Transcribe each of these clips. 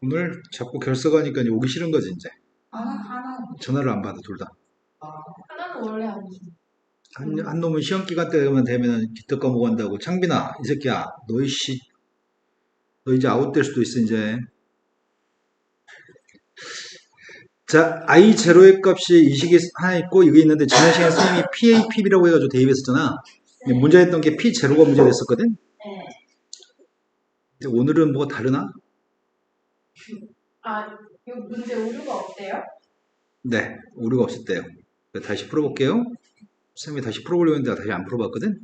오늘 자꾸 결석하니까 이제 오기 싫은 거지, 이제. 하나, 전화를 안 받아, 둘 다. 하나는 원래 아니지. 한 놈은 시험 기간 때만 되면은 기특 과목한다고. 창빈아, 이 새끼야, 너 이씨, 너 이제 아웃될 수도 있어, 이제. 자, I 제로의 값이 이 식이 하나 있고, 이게 있는데, 지난 시간에 선생님이 PAPB라고 해가지고 대입했었잖아. 문제 했던 게 P 제로가 문제가 됐었거든? 네. 근데 오늘은 뭐가 다르나? 이 문제 오류가 없대요? 네, 오류가 없었대요. 다시 풀어볼게요. 선생님이 다시 풀어보려고 했는데 다시 안 풀어봤거든?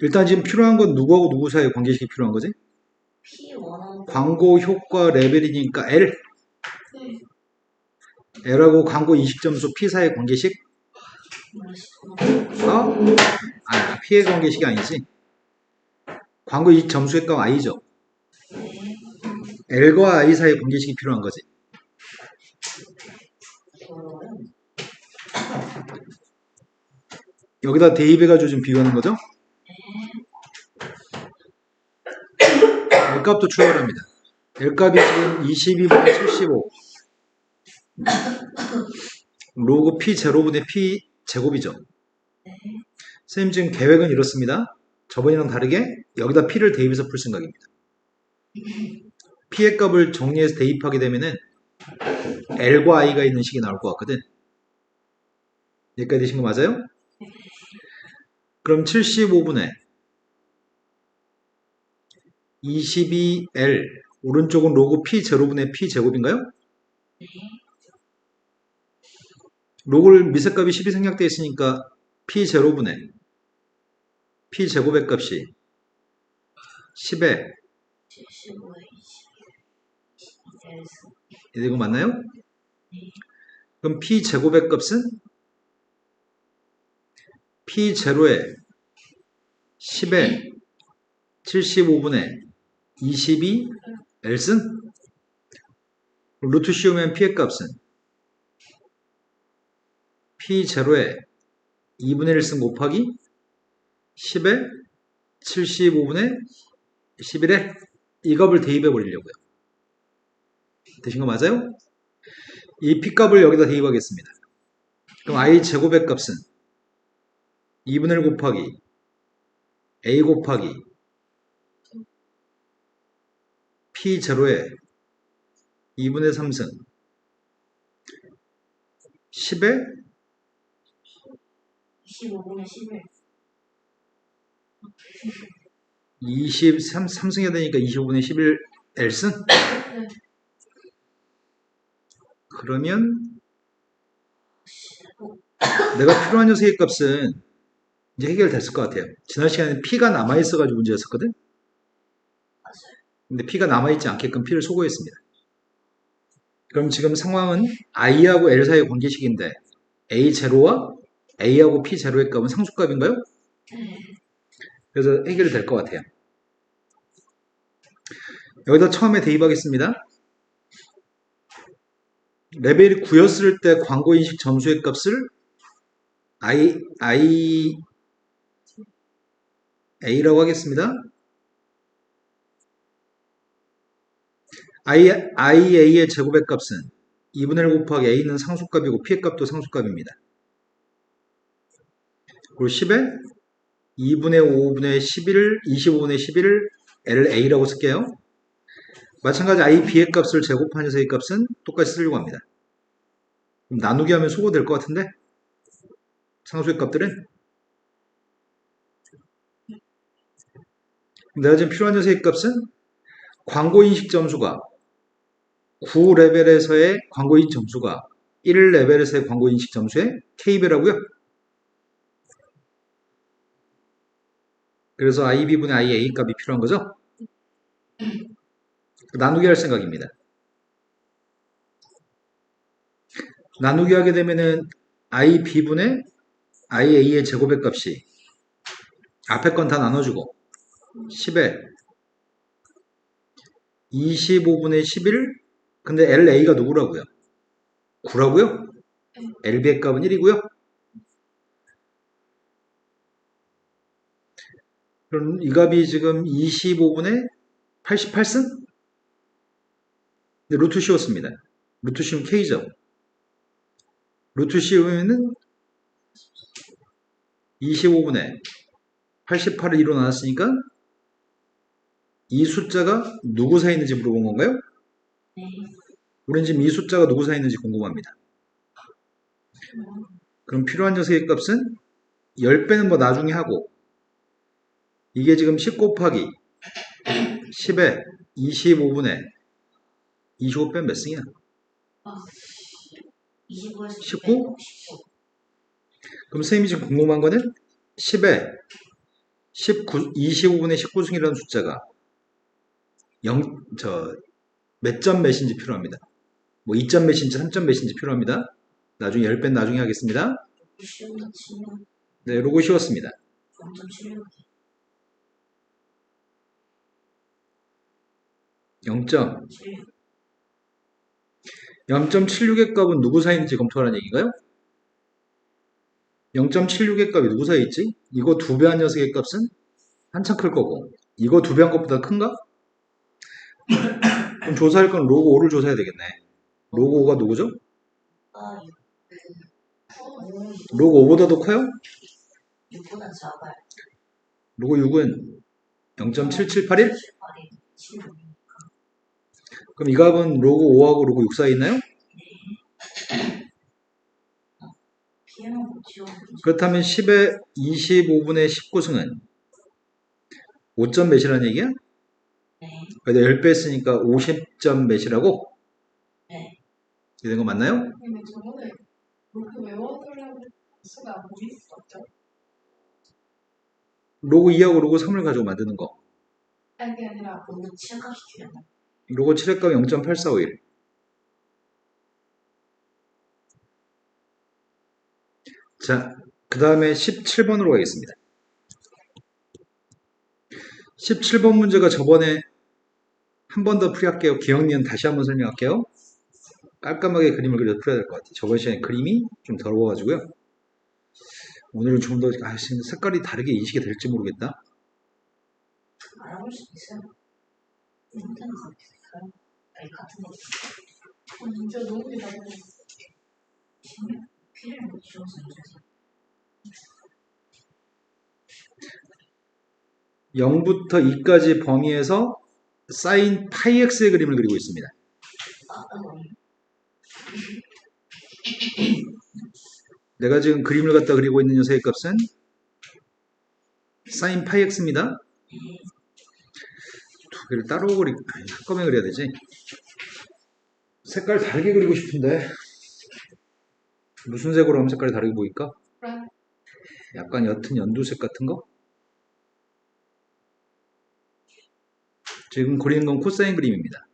일단 지금 필요한 건 누구하고 누구 사이의 관계식이 필요한 거지? P1하고 광고 효과 레벨이니까 L. 네. L하고 광고 인식 점수 P 사이의 관계식? P의 관계식이 아니지. 광고 인식 점수의 값 I죠. L과 I 사이의 관계식이 필요한 거지. 여기다 대입해가지고 지금 비교하는 거죠? L값도 추가합니다. L값이 지금 22분의 75. 로그 P 제로분의 P 제곱이죠. 선생님 지금 계획은 이렇습니다. 저번이랑 다르게 여기다 P를 대입해서 풀 생각입니다. P의 값을 정리해서 대입하게 되면은 L과 I가 있는 식이 나올 것 같거든. 여기까지 되신 거 맞아요? 그럼 75분의 22L 오른쪽은 로그 P 제로분의 P 제곱인가요? 로그를 미세값이 10이 생략되어 있으니까 P 제로분의 P 제곱의 값이 10에 75에 22. 이거 맞나요? 그럼 P 제곱의 값은 P 제로에 10에 75분의 22 L승? 루트 씌우면 P의 값은 P 제로에 2분의 1승 곱하기 10에 75분의 11에 이 값을 대입해 버리려고요. 되신 거 맞아요? 이 P값을 여기다 대입하겠습니다. 그럼 I 제곱의 값은 2분의 1 곱하기 A 곱하기 P 제로에 2분의 3승 10에 25분의 11. 23승 해야 되니까 25분의 11 L승? 네. 그러면 내가 필요한 녀석의 값은 이제 해결됐을 것 같아요. 지난 시간에 P가 남아있어가지고 문제였었거든? 근데 P가 남아있지 않게끔 P를 소거했습니다. 그럼 지금 상황은 I하고 L 사이의 관계식인데 A0와 A하고 P0의 값은 상수값인가요? 그래서 해결이 될 것 같아요. 여기다 처음에 대입하겠습니다. 레벨이 9였을 때 광고인식 점수의 값을 A라고 하겠습니다. IA의 제곱의 값은 2분의 1 곱하기 A는 상수값이고 P의 값도 상수값입니다. 그리고 10에 2분의 5분의 11, 25분의 11을 LA라고 쓸게요. 마찬가지 I, B의 값을 제곱한 녀석의 값은 똑같이 쓰려고 합니다. 그럼 나누기 하면 소거될 것 같은데? 상수의 값들은? 내가 지금 필요한 녀석의 값은 광고인식 점수가 9레벨에서의 광고인식 점수가 1레벨에서의 광고인식 점수의 K배라고요. 그래서 IB분의 IA 값이 필요한 거죠. 나누기 할 생각입니다. 나누기 하게 되면은 IB분의 IA의 제곱의 값이 앞에 건 다 나눠주고 10에 25분의 11 근데 LA가 누구라고요? 9라고요? LB의 값은 1이고요. 그럼 이 값이 지금 25분의 88승? 근데 루트 씌웠습니다. 루트 씌우면 K죠. 루트 씌우면은 25분의 88을 2로 나눴으니까 이 숫자가 누구 사이에 있는지 물어본 건가요? 네. 우리는 지금 이 숫자가 누구 사이에 있는지 궁금합니다. 그럼 필요한 녀석의 값은 10배는 뭐 나중에 하고 이게 지금 10 곱하기 10에 25분의 25 빼면 몇 승이야? 25에서 19? 그럼 선생님이 지금 궁금한 거는 10에 19, 25분의 19승이라는 숫자가 몇 점 몇인지 필요합니다. 뭐 2점 몇인지 3점 몇인지 필요합니다. 나중에 10배는 나중에 하겠습니다. 쉬운다 치면 네, 로고 씌웠습니다. 0.76. 0.76의 값은 누구 사이인지 검토하라는 얘기인가요? 0.76의 값이 누구 사이에 있지? 이거 2배 한 녀석의 값은 한참 클 거고 이거 2배 한 것보다 큰가? 그럼 조사할 건 로고 5를 조사해야 되겠네. 로고 5가 누구죠? 아, 6. 로고 5보다 더 커요? 6보다 작아요. 로고 6은 0.7781? 7. 그럼 이 값은 로고 5하고 로고 6 사이에 있나요? 피해만 못 지워. 그렇다면 10의 25분의 19승은 5점 몇이라는 얘기야? 네. 그래도 10배 했으니까 50점 몇이라고? 네. 이런 거 맞나요? 근데 저번에 로그 외워두려는 수가 뭐 있었죠? 로고 2하고 로고 3을 가지고 만드는 거. 아니 그게 아니라 오늘 7값이 중요하다. 로고 7의 값 0.8451. 자, 그 다음에 17번으로 가겠습니다. 17번 문제가 저번에 한 번 더 풀이할게요. 기억니은 다시 한번 설명할게요. 깔끔하게 그림을 그려서 풀어야 될 것 같아요. 저번 시간에 그림이 좀 더러워가지고요. 오늘은 좀 더 색깔이 다르게 인식이 될지 모르겠다. 알아볼 수 있어요. 인터넷 그렇게 있어요. 아니, 같은 거. 진짜 너무 기다려. 피를 못 지워서 이래서. 0부터 2까지 범위에서 사인 파이 x의 그림을 그리고 있습니다. 내가 지금 그림을 갖다 그리고 있는 녀석의 값은 사인 파이 x입니다. 두 개를 따로 한꺼번에 그려야 되지. 색깔 다르게 그리고 싶은데 무슨 색으로 하면 색깔이 다르게 보일까? 약간 옅은 연두색 같은 거? 지금 그리는 건 코사인 그림입니다.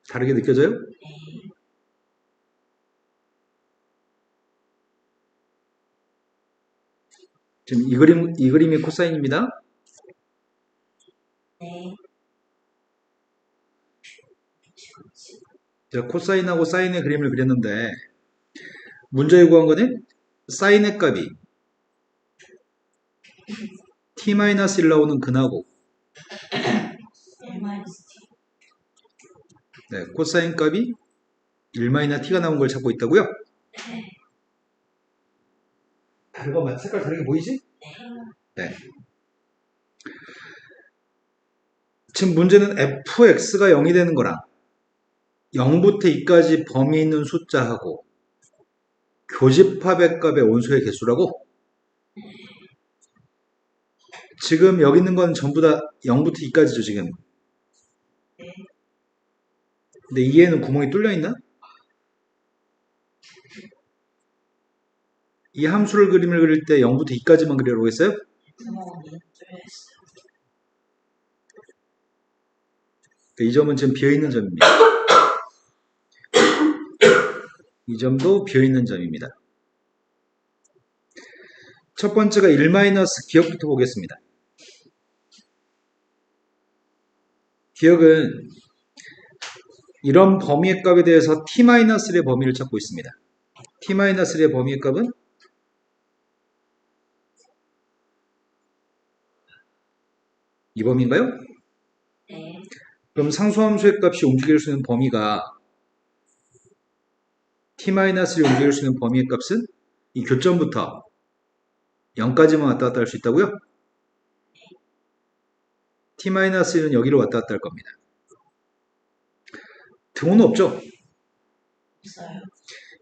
다르게 느껴져요? 지금 이 그림이 코사인입니다. 네. 제가 코사인하고 사인의 그림을 그렸는데 문제에 구한 거는 사인의 값이 t-1 나오는 근하고 네, 코사인 값이 1-t가 나온 걸 찾고 있다고요? 이거 색깔 다르게 보이지? 네. 지금 문제는 fx가 0이 되는 거랑 0부터 2까지 범위 있는 숫자하고 교집합의 값의 원소의 개수라고? 지금 여기 있는 건 전부 다 0부터 2까지죠, 지금. 근데 2에는 구멍이 뚫려 있나? 이 함수를 그림을 그릴 때 0부터 2까지만 그리라고 했어요? 이 점은 지금 비어있는 점입니다. 이 점도 비어있는 점입니다. 첫 번째가 1- 기억부터 보겠습니다. 기억은 이런 범위의 값에 대해서 t-1의 범위를 찾고 있습니다. t-1의 범위의 값은 이 범위인가요? 네. 그럼 상수함수의 값이 움직일 수 있는 범위가 t-1이 움직일 수 있는 범위의 값은 이 교점부터 0까지만 왔다 갔다 할 수 있다고요? t-1는 여기로 왔다 갔다 할 겁니다. 등호는 없죠? 있어요.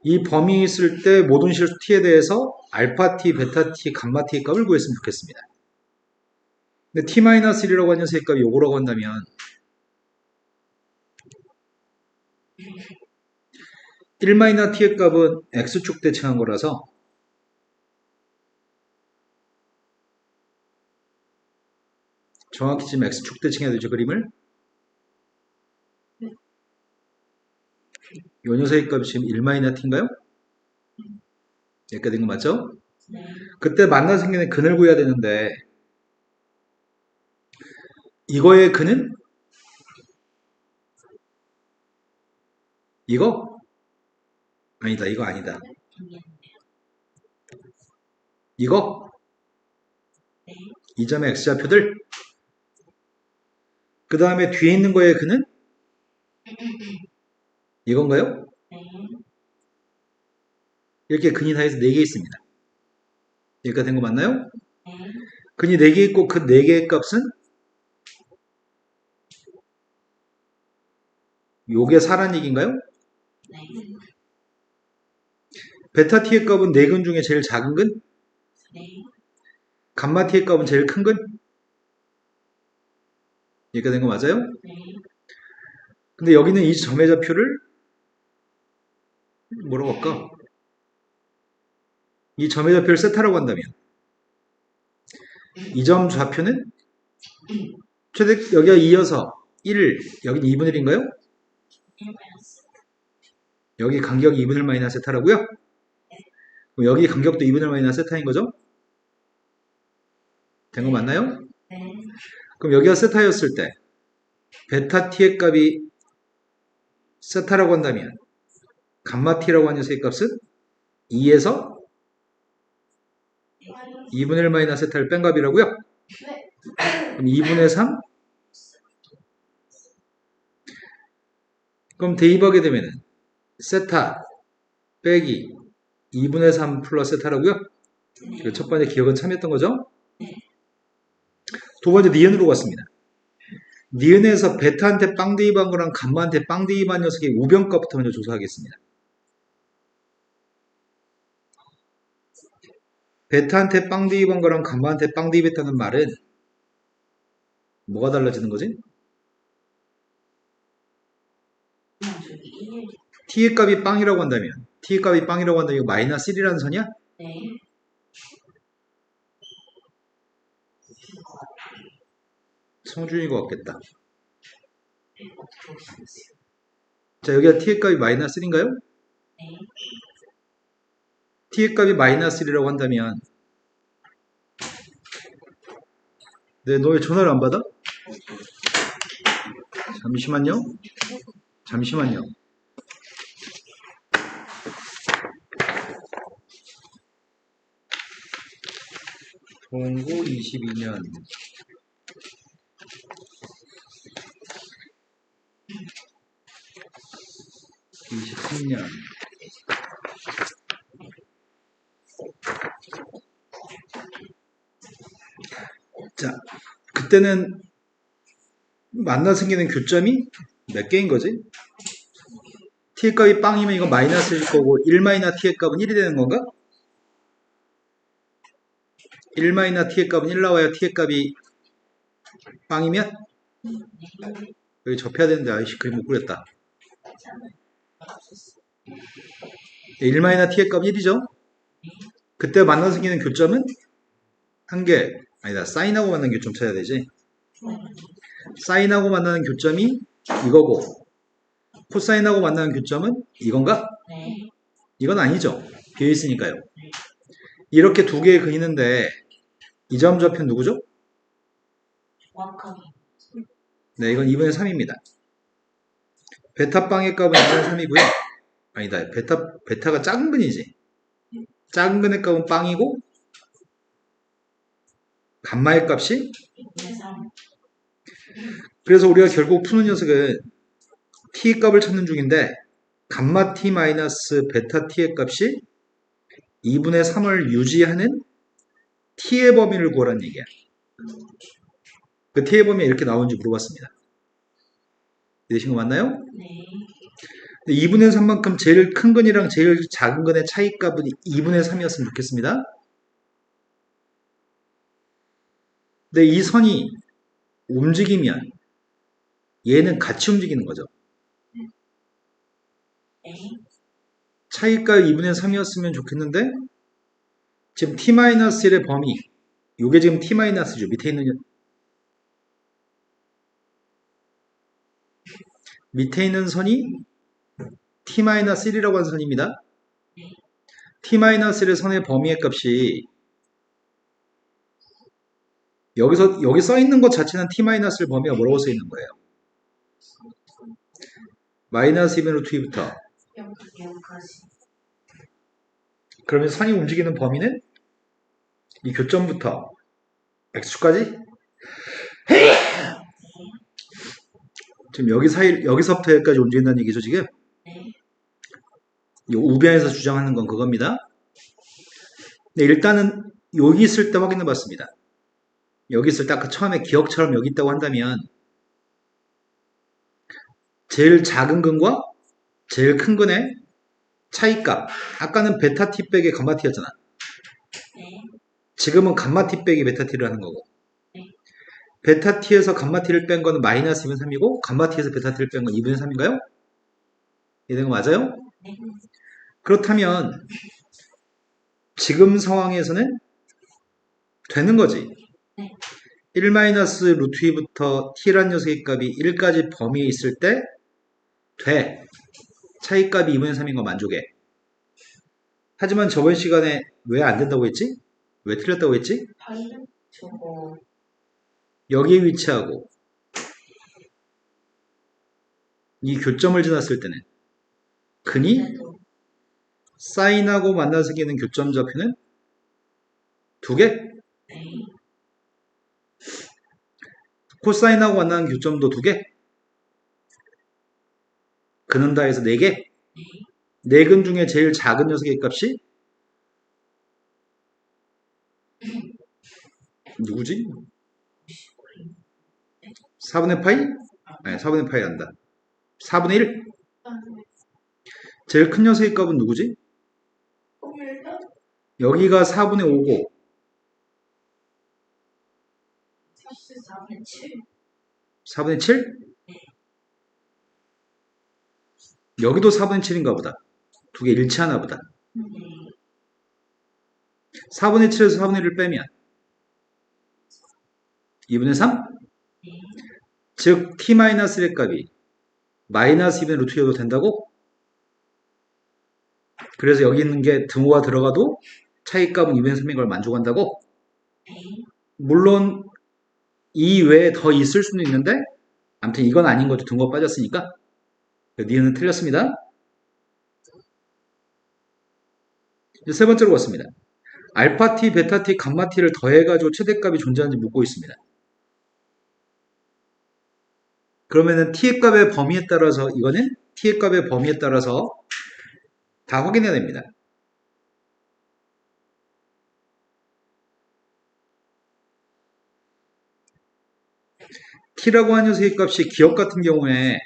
이 범위 있을 때 모든 실수 t에 대해서 알파 t, 베타 t, 감마 t의 값을 구했으면 좋겠습니다. 근데 t-1이라고 하는 녀석의 값이 요거라고 한다면 1-t의 값은 x축 대칭한 거라서 정확히 지금 x축 대칭해야 되죠, 그림을. 요 녀석의 값이 지금 1-t인가요? 여기까지 된 거 맞죠? 네. 그때 만나 생기는 근을 구해야 되는데 이거의 근은 이거? 아니다, 이거 아니다. 이거? 네. 이 점의 x좌표들. 그 다음에 뒤에 있는 거의 근은 이건가요? 네. 이렇게 근이 다 해서 4개 있습니다. 여기까지 된 거 맞나요? 네. 근이 4개 있고 그 4개의 값은 요게 4란 얘기인가요? 네. 베타 t의 값은 4근 중에 제일 작은 근? 네. 감마 t의 값은 제일 큰 근? 여기까지 된 거 맞아요? 네. 근데 여기는 이 점의 좌표를 뭐라고 할까? 이 점의 좌표를 세타라고 한다면 이 점 좌표는 최대 여기가 2여서 1, 여기는 2분의 1인가요? 1-. 여기 간격이 2분의 1 마이너스 세타라고요? 그럼 여기 간격도 2분의 1 마이너스 세타인 거죠? 된 거 맞나요? 네. 그럼 여기가 세타였을 때 베타 t의 값이 세타라고 한다면 감마 t라고 하는 녀석의 값은 2에서 2분의 1 마이너스 세타를 뺀 값이라고요? 네. 그럼 2분의 3? 그럼 대입하게 되면은 세타 빼기 2분의 3 플러스 세타라고요? 그 첫 번째 기억은 참였던 거죠? 두 번째 니은으로 갔습니다. 니은에서 베타한테 빵 대입한 거랑 감마한테 빵 대입한 녀석의 우변값부터 먼저 조사하겠습니다. 베타한테 빵 대입한 거랑 감마한테 빵 대입했다는 말은 뭐가 달라지는 거지? 저기 1. t의 값이 빵이라고 한다면 t의 값이 빵이라고 한다면 이거 마이너스 1이라는 선이야? 네. 성준인 것 같겠다. 어떻게 오셨어요? 자, 여기가 t의 값이 마이너스 1인가요? 네. t의 값이 마이너스 1이라고 한다면 네, 너 왜 전화를 안 받아? 잠시만요. 잠시만요. 09 22년 23년 자, 그때는 만나 생기는 교점이 몇 개인 거지? t의 값이 빵이면 이거 마이너스일 거고 1 마이너 t의 값은 1이 되는 건가? 1 마이너 t의 값은 1 나와야 t의 값이 빵이면? 여기 접해야 되는데 아이씨 그림 못 그렸다. 1 마이너 t의 값 1이죠? 그때 만나 생기는 교점은 한 개, 아니다 사인하고 만나는 교점 찾아야 되지. 사인하고 만나는 교점이 이거고 코사인하고 만나는 교점은 이건가? 네. 이건 아니죠. 비어있으니까요. 이렇게 두 개의 근이 있는데 이 점 좌표는 누구죠? 정확하게. 네, 이건 2분의 3입니다. 베타빵의 값은 2분의 3이고요. 아니다, 베타가 작은 근이지. 작은 근의 값은 빵이고 감마의 값이 2-3. 그래서 우리가 결국 푸는 녀석은 t 값을 찾는 중인데 감마 t 마이너스 베타 t의 값이 2분의 3을 유지하는 t의 범위를 구하라는 얘기야. 그 t의 범위가 이렇게 나오는지 물어봤습니다. 이해되신 거 맞나요? 네. 2분의 3만큼 제일 큰 건이랑 제일 작은 건의 차이값은 2분의 3이었으면 좋겠습니다. 근데 이 선이 움직이면 얘는 같이 움직이는 거죠. 네. 차이값 2분의 3이었으면 좋겠는데 지금 t-1의 범위 요게 지금 t-죠. 밑에 있는 선이 t-1이라고 하는 선입니다. t-1의 선의 범위의 값이 여기 써 있는 것 자체는 t-의 범위가 뭐라고 써 있는 거예요? 마이너스 2분의 루트 2부터 여기까지. 그러면 선이 움직이는 범위는 이 교점부터 x축까지 지금 여기서부터 여기까지 움직인다는 얘기죠, 지금? 네. 이 우변에서 주장하는 건 그겁니다. 네, 일단은 여기 있을 때 확인해 봤습니다. 여기 있을 때 아까 처음에 기억처럼 여기 있다고 한다면 제일 작은 근과 제일 큰 근의 차이값 아까는 베타 t 빼기 감마 t였잖아. 네. 지금은 감마 t 빼기 베타 t를 하는 거고 네. 베타 t에서 감마 t를 뺀 거는 마이너스 2분의 3이고 감마 t에서 베타 t를 뺀 건 2분의 3인가요? 이런 거 맞아요? 네. 그렇다면 지금 상황에서는 되는 거지. 네. 1 마이너스 루트 2부터 t란 녀석의 값이 1까지 범위에 있을 때 돼. 차이값이 2분의 3인 거 만족해. 하지만 저번 시간에 왜 안 된다고 했지? 왜 틀렸다고 했지? 파이는 저거. 여기에 위치하고 이 교점을 지났을 때는 근이 그래도 사인하고 만나서 생기는 교점 좌표는 두 개? 네. 코사인하고 만나는 교점도 두 개? 근은 다 해서 네 개? 네 근 중에 제일 작은 녀석의 값이 누구지? 4분의 파이? 아니 4분의 파이 한다. 4분의 1? 제일 큰 녀석의 값은 누구지? 여기가 4분의 5고 44분의 7. 4분의 7? 여기도 4분의 7인가 보다. 두 개 일치하나 보다. 네. 4분의 7에서 4분의 1을 빼면 2분의 3? 네. 즉 t-의 값이 마이너스 2분의 루트 2도 된다고? 그래서 여기 있는 게 등호가 들어가도 차이값은 2분의 3인 걸 만족한다고? 네. 물론 이 외에 더 있을 수는 있는데 아무튼 이건 아닌 거죠. 등호가 빠졌으니까. 니은은 틀렸습니다. 이제 세 번째로 왔습니다. 알파 t, 베타 t, 감마 t를 더해가지고 최대값이 존재하는지 묻고 있습니다. 그러면은 t의 값의 범위에 따라서 이거는 t의 값의 범위에 따라서 다 확인해야 됩니다. t라고 하는 녀석의 값이 기억 같은 경우에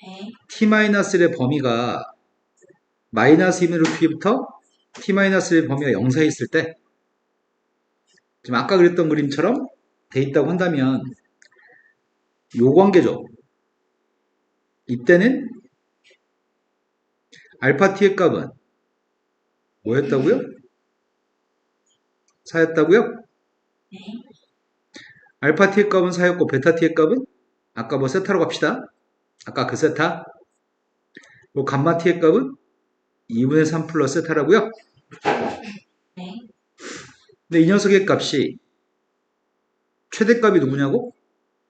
네. t-의 범위가 마이너스 2분의 루트 2부터 t-의 범위가 0 사이에 있을 때 지금 아까 그랬던 그림처럼 돼 있다고 한다면 요 관계죠. 이때는 알파 t의 값은 뭐였다고요? 4였다고요? 네. 알파 t의 값은 4였고 베타 t의 값은 아까 뭐 세타로 갑시다. 아까 그 세타. 뭐 감마 t의 값은 2분의 3 플러스 세타라고요? 네. 근데 이 녀석의 값이 최대값이 누구냐고?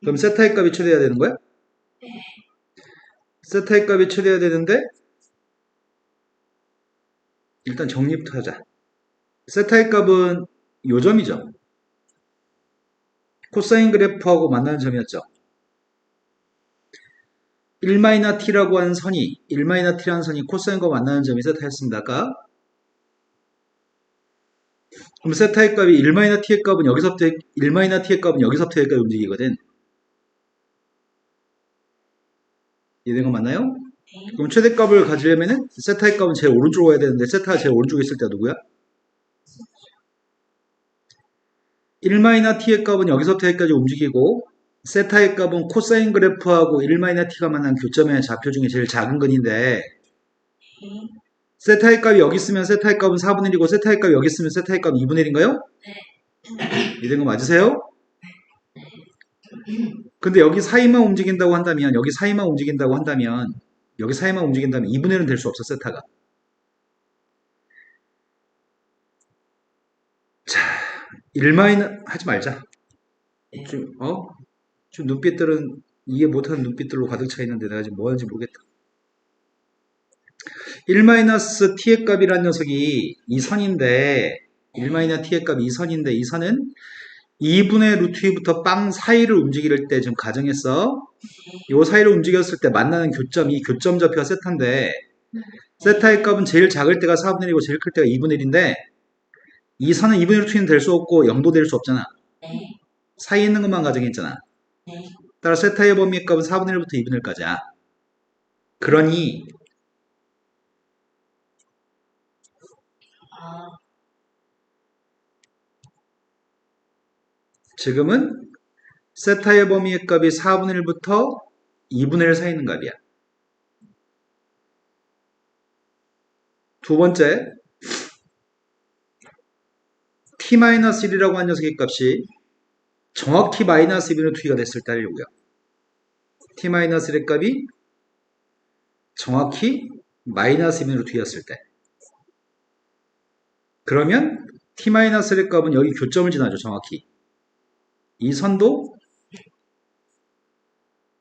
그럼 세타의 값이 최대해야 되는 거야? 세타의 값이 최대해야 되는데 일단 정리부터 하자. 세타의 값은 요 점이죠. 코사인 그래프하고 만나는 점이었죠. 1-t라고 하는 선이 1-t라는 선이 코사인과 만나는 점이 세타였습니다. 아까. 그럼 세타의 값이 1-t의 값은 여기서부터 1-t의 값은 여기서부터 여기까지 움직이거든. 이해된 거 맞나요? 네. 그럼 최대값을 가지려면은 세타의 값은 제일 오른쪽으로 가야 되는데 세타가 제일 오른쪽에 있을 때가 누구야? 1-t의 값은 여기서부터 여기까지 움직이고 세타의 값은 코사인 그래프하고 1-t가 만난 교점의 좌표 중에 제일 작은 근인데 네. 세타의 값이 여기 있으면 세타의 값은 4분의 1이고 세타의 값이 여기 있으면 세타의 값은 2분의 1인가요? 이된 거 맞으세요? 근데 여기 사이만 움직인다고 한다면 여기 사이만 움직인다고 한다면 여기 사이만 움직인다면 2분의 1은 될 수 없어 세타가. 자, 1- 하지 말자. 지금 눈빛들은 이해 못하는 눈빛들로 가득 차 있는데 내가 지금 뭐 하는지 모르겠다. 1-t의 값이라는 녀석이 이 선인데 1-t의 값이 이 선인데 이 선은 2분의 루트 2부터 빵 사이를 움직일 때 지금 가정했어. 요 사이를 움직였을 때 만나는 교점이 교점 좌표가 세타인데 세타의 값은 제일 작을 때가 4분의 1이고 제일 클 때가 2분의 1인데 이 선은 2분의 루트 2는 될 수 없고 0도 될 수 없잖아. 네. 사이에 있는 것만 가정했잖아. 네. 따라 세타의 범위의 값은 4분의 1부터 2분의 1까지야. 그러니 아, 지금은 세타의 범위의 값이 4분의 1부터 2분의 1 사이 있는 값이야. 두 번째, t-1이라고 하는 녀석의 값이 정확히 마이너스 2분의 2가 됐을 때 하려고요. t-1의 값이 정확히 마이너스 2분의 2였을 때. 그러면 t-의 값은 여기 교점을 지나죠. 정확히. 이 선도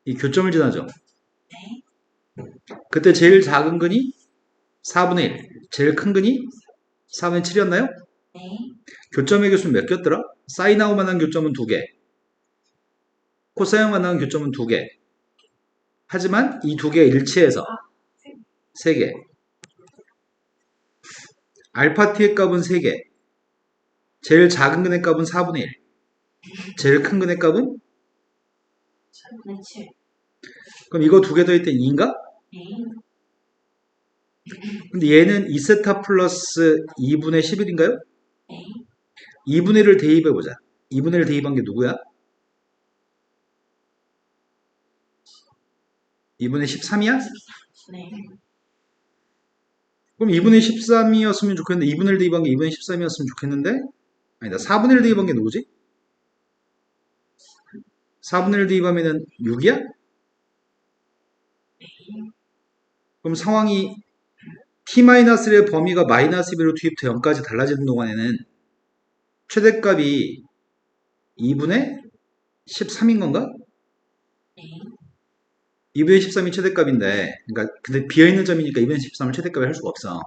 이 교점을 지나죠. 그때 제일 작은 근이 4분의 1, 제일 큰 근이 4분의 7이었나요? 네. 교점의 개수는 몇 개였더라? 사인하고 만난 교점은 2개. 코사인 만난 교점은 2개. 하지만 이 2개가 일치해서 3개. 알파 t의 값은 3개. 제일 작은 근의 값은 4분의 1. 제일 큰 근의 값은? 3분의 7. 그럼 이거 2개 더했을 때 2인가? 네. 근데 얘는 2세타 플러스 2분의 11인가요? 네. 2분의 1을 대입해보자. 2분의 1 대입한 게 누구야? 2분의 13이야? 네. 그럼 2분의 13이었으면 좋겠는데 2분의 1 대입한 게 2분의 13이었으면 좋겠는데 아니다. 4분의 1 대입한 게 누구지? 4분의 1 대입하면은 6이야? 그럼 상황이 t-의 범위가 마이너스 1로 투입부터 0까지 달라지는 동안에는 최대값이 2분의 13인 건가? 네. 2분의 13이 최대값인데, 그러니까 근데 비어있는 점이니까 2분의 13을 최대값을 할 수가 없어.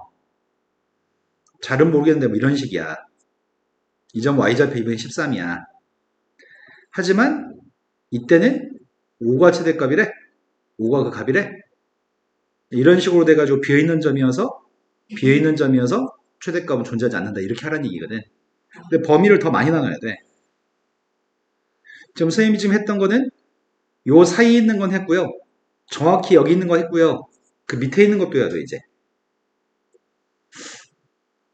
잘은 모르겠는데 뭐 이런 식이야. 이 점 y좌표 2분의 13이야. 하지만 이때는 5가 최대값이래. 5가 그 값이래. 이런 식으로 돼가지고 비어있는 점이어서 최대값은 존재하지 않는다. 이렇게 하라는 얘기거든. 근데 범위를 더 많이 나눠야 돼. 지금 선생님이 지금 했던 거는 요 사이에 있는 건 했고요. 정확히 여기 있는 거 했고요. 그 밑에 있는 것도 해야 돼, 이제.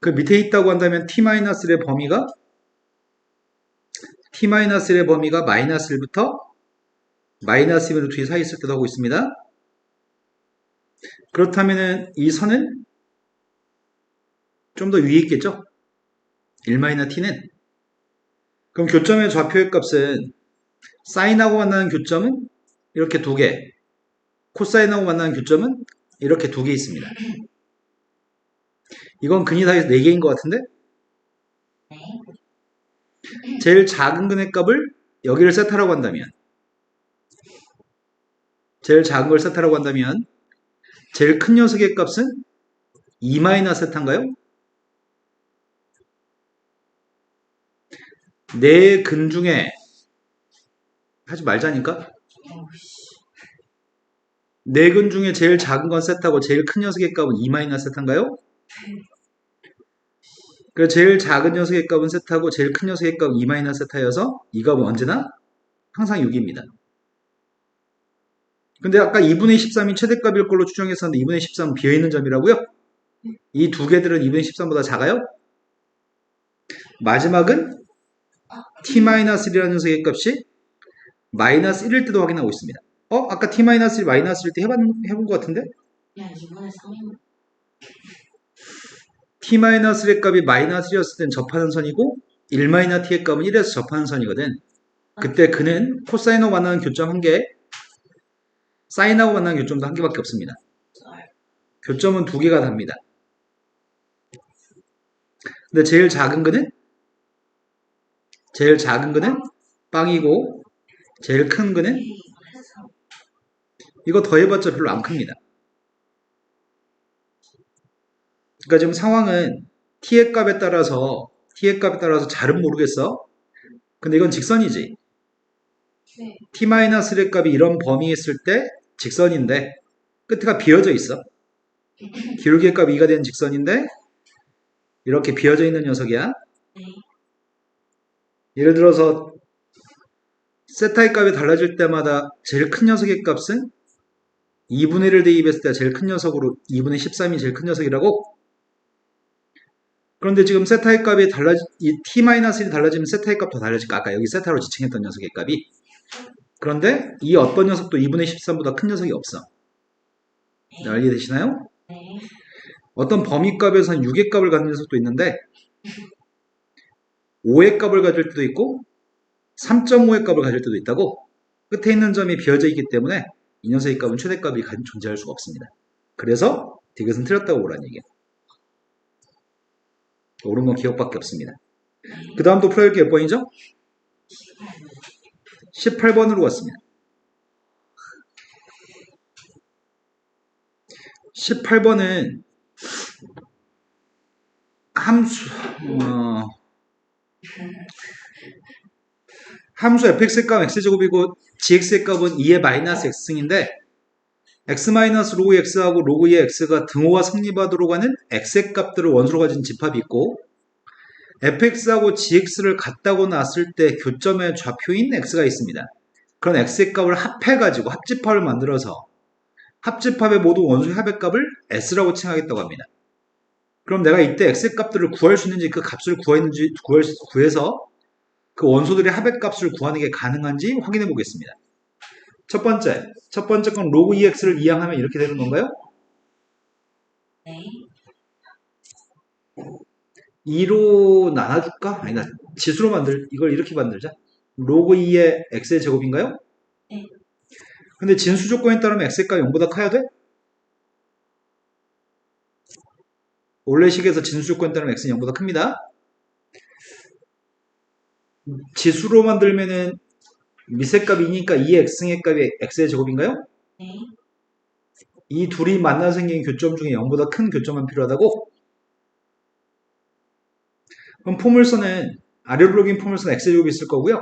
그 밑에 있다고 한다면 t-의 범위가 마이너스 1부터 마이너스 1 루트 2 사이 있을 때도 하고 있습니다. 그렇다면은 이 선은 좀 더 위에 있겠죠? 1-t는. 그럼 교점의 좌표의 값은 사인하고 만나는 교점은 이렇게 2개, 코사인하고 만나는 교점은 이렇게 2개 있습니다. 이건 근이 사이에서 4개인 것 같은데? 네. 제일 작은 근의 값을 여기를 세타라고 한다면 제일 작은 걸 세타라고 한다면 제일 큰 녀석의 값은 2-세타인가요? 네 근 중에 하지 말자니까? 네 근 중에 제일 작은 건 세타고 제일 큰 녀석의 값은 2 마이너스 세타인가요? 그래서 제일 작은 녀석의 값은 세타고 제일 큰 녀석의 값은 2 마이너스 세타여서 이 값은 언제나 항상 6입니다. 근데 아까 2분의 13이 최대값일 걸로 추정했었는데 2분의 13은 비어있는 점이라고요? 이 두 개들은 2분의 13보다 작아요? 마지막은 t-1이라는 녀석의 값이 마이너스 1일 때도 확인하고 있습니다. 아까 t-1 마이너스 1일 때 해본 것 같은데? 야, 이번에 상인 t-1의 값이 마이너스 1이었을 땐 접하는 선이고 1-t의 값은 1에서 접하는 선이거든. 그때 그는 코사인하고 만나는 교점 1개, 사인하고 만나는 교점도 1개밖에 없습니다. 교점은 2개가 답니다. 근데 제일 작은 거는 빵이고 제일 큰 거는 이거 더해봤자 별로 안 큽니다. 그러니까 지금 상황은 t의 값에 따라서 잘은 모르겠어. 근데 이건 직선이지. 네. t-의 값이 이런 범위에 있을 때 직선인데 끝에가 비어져 있어. 기울기의 값 2가 되는 직선인데 이렇게 비어져 있는 녀석이야. 예를 들어서 세타의 값이 달라질 때마다 제일 큰 녀석의 값은 2분의 1을 대입했을 때 제일 큰 녀석으로 2분의 13이 제일 큰 녀석이라고. 그런데 지금 세타의 값이 이 t-1이 달라지면 세타의 값도 달라질까? 아까 여기 세타로 지칭했던 녀석의 값이. 그런데 이 어떤 녀석도 2분의 13보다 큰 녀석이 없어. 네, 알게되시나요? 네. 어떤 범위값에서는 6의 값을 갖는 녀석도 있는데 5의 값을 가질 때도 있고 3.5의 값을 가질 때도 있다고. 끝에 있는 점이 비어져 있기 때문에 이 녀석의 값은 최대값이 존재할 수가 없습니다. 그래서 디귿은 틀렸다고 보라는 얘기예요. 옳은 건 기억밖에 없습니다. 그 다음 또 풀어야 할 게 몇 번이죠? 18번으로 왔습니다. 18번은 함수 fx의 값은 x제곱이고 gx의 값은 2의 마이너스 x승인데 x 마이너스 로그 x하고 로그 2의 x가 등호와 성립하도록 하는 x의 값들을 원소로 가진 집합이 있고 fx하고 gx를 같다고 놨을 때 교점의 좌표인 x가 있습니다. 그런 x의 값을 합해가지고 합집합을 만들어서 합집합의 모든 원소의 합의 값을 s라고 칭하겠다고 합니다. 그럼 내가 이때 x의 값들을 구할 수 있는지 그 값을 구해서 그 원소들의 합의 값을 구하는 게 가능한지 확인해 보겠습니다. 첫 번째 건 로그 2x를 이항하면 이렇게 되는 건가요? 네. 2로 나눠줄까? 아니다. 지수로 이걸 이렇게 만들자. 로그 2의 x의 제곱인가요? 네. 근데 진수 조건에 따르면 x의 값이 0보다 커야 돼? 원래 식에서 진수 조건에 따르면 x는 0보다 큽니다. 지수로 만들면은 밑의 값이 2니까 2의 x승의 값이 x의 제곱인가요? 네. 이 둘이 만나서 생긴 교점 중에 0보다 큰 교점만 필요하다고? 그럼 포물선은 아래로 긴 포물선 x제곱이 있을 거고요.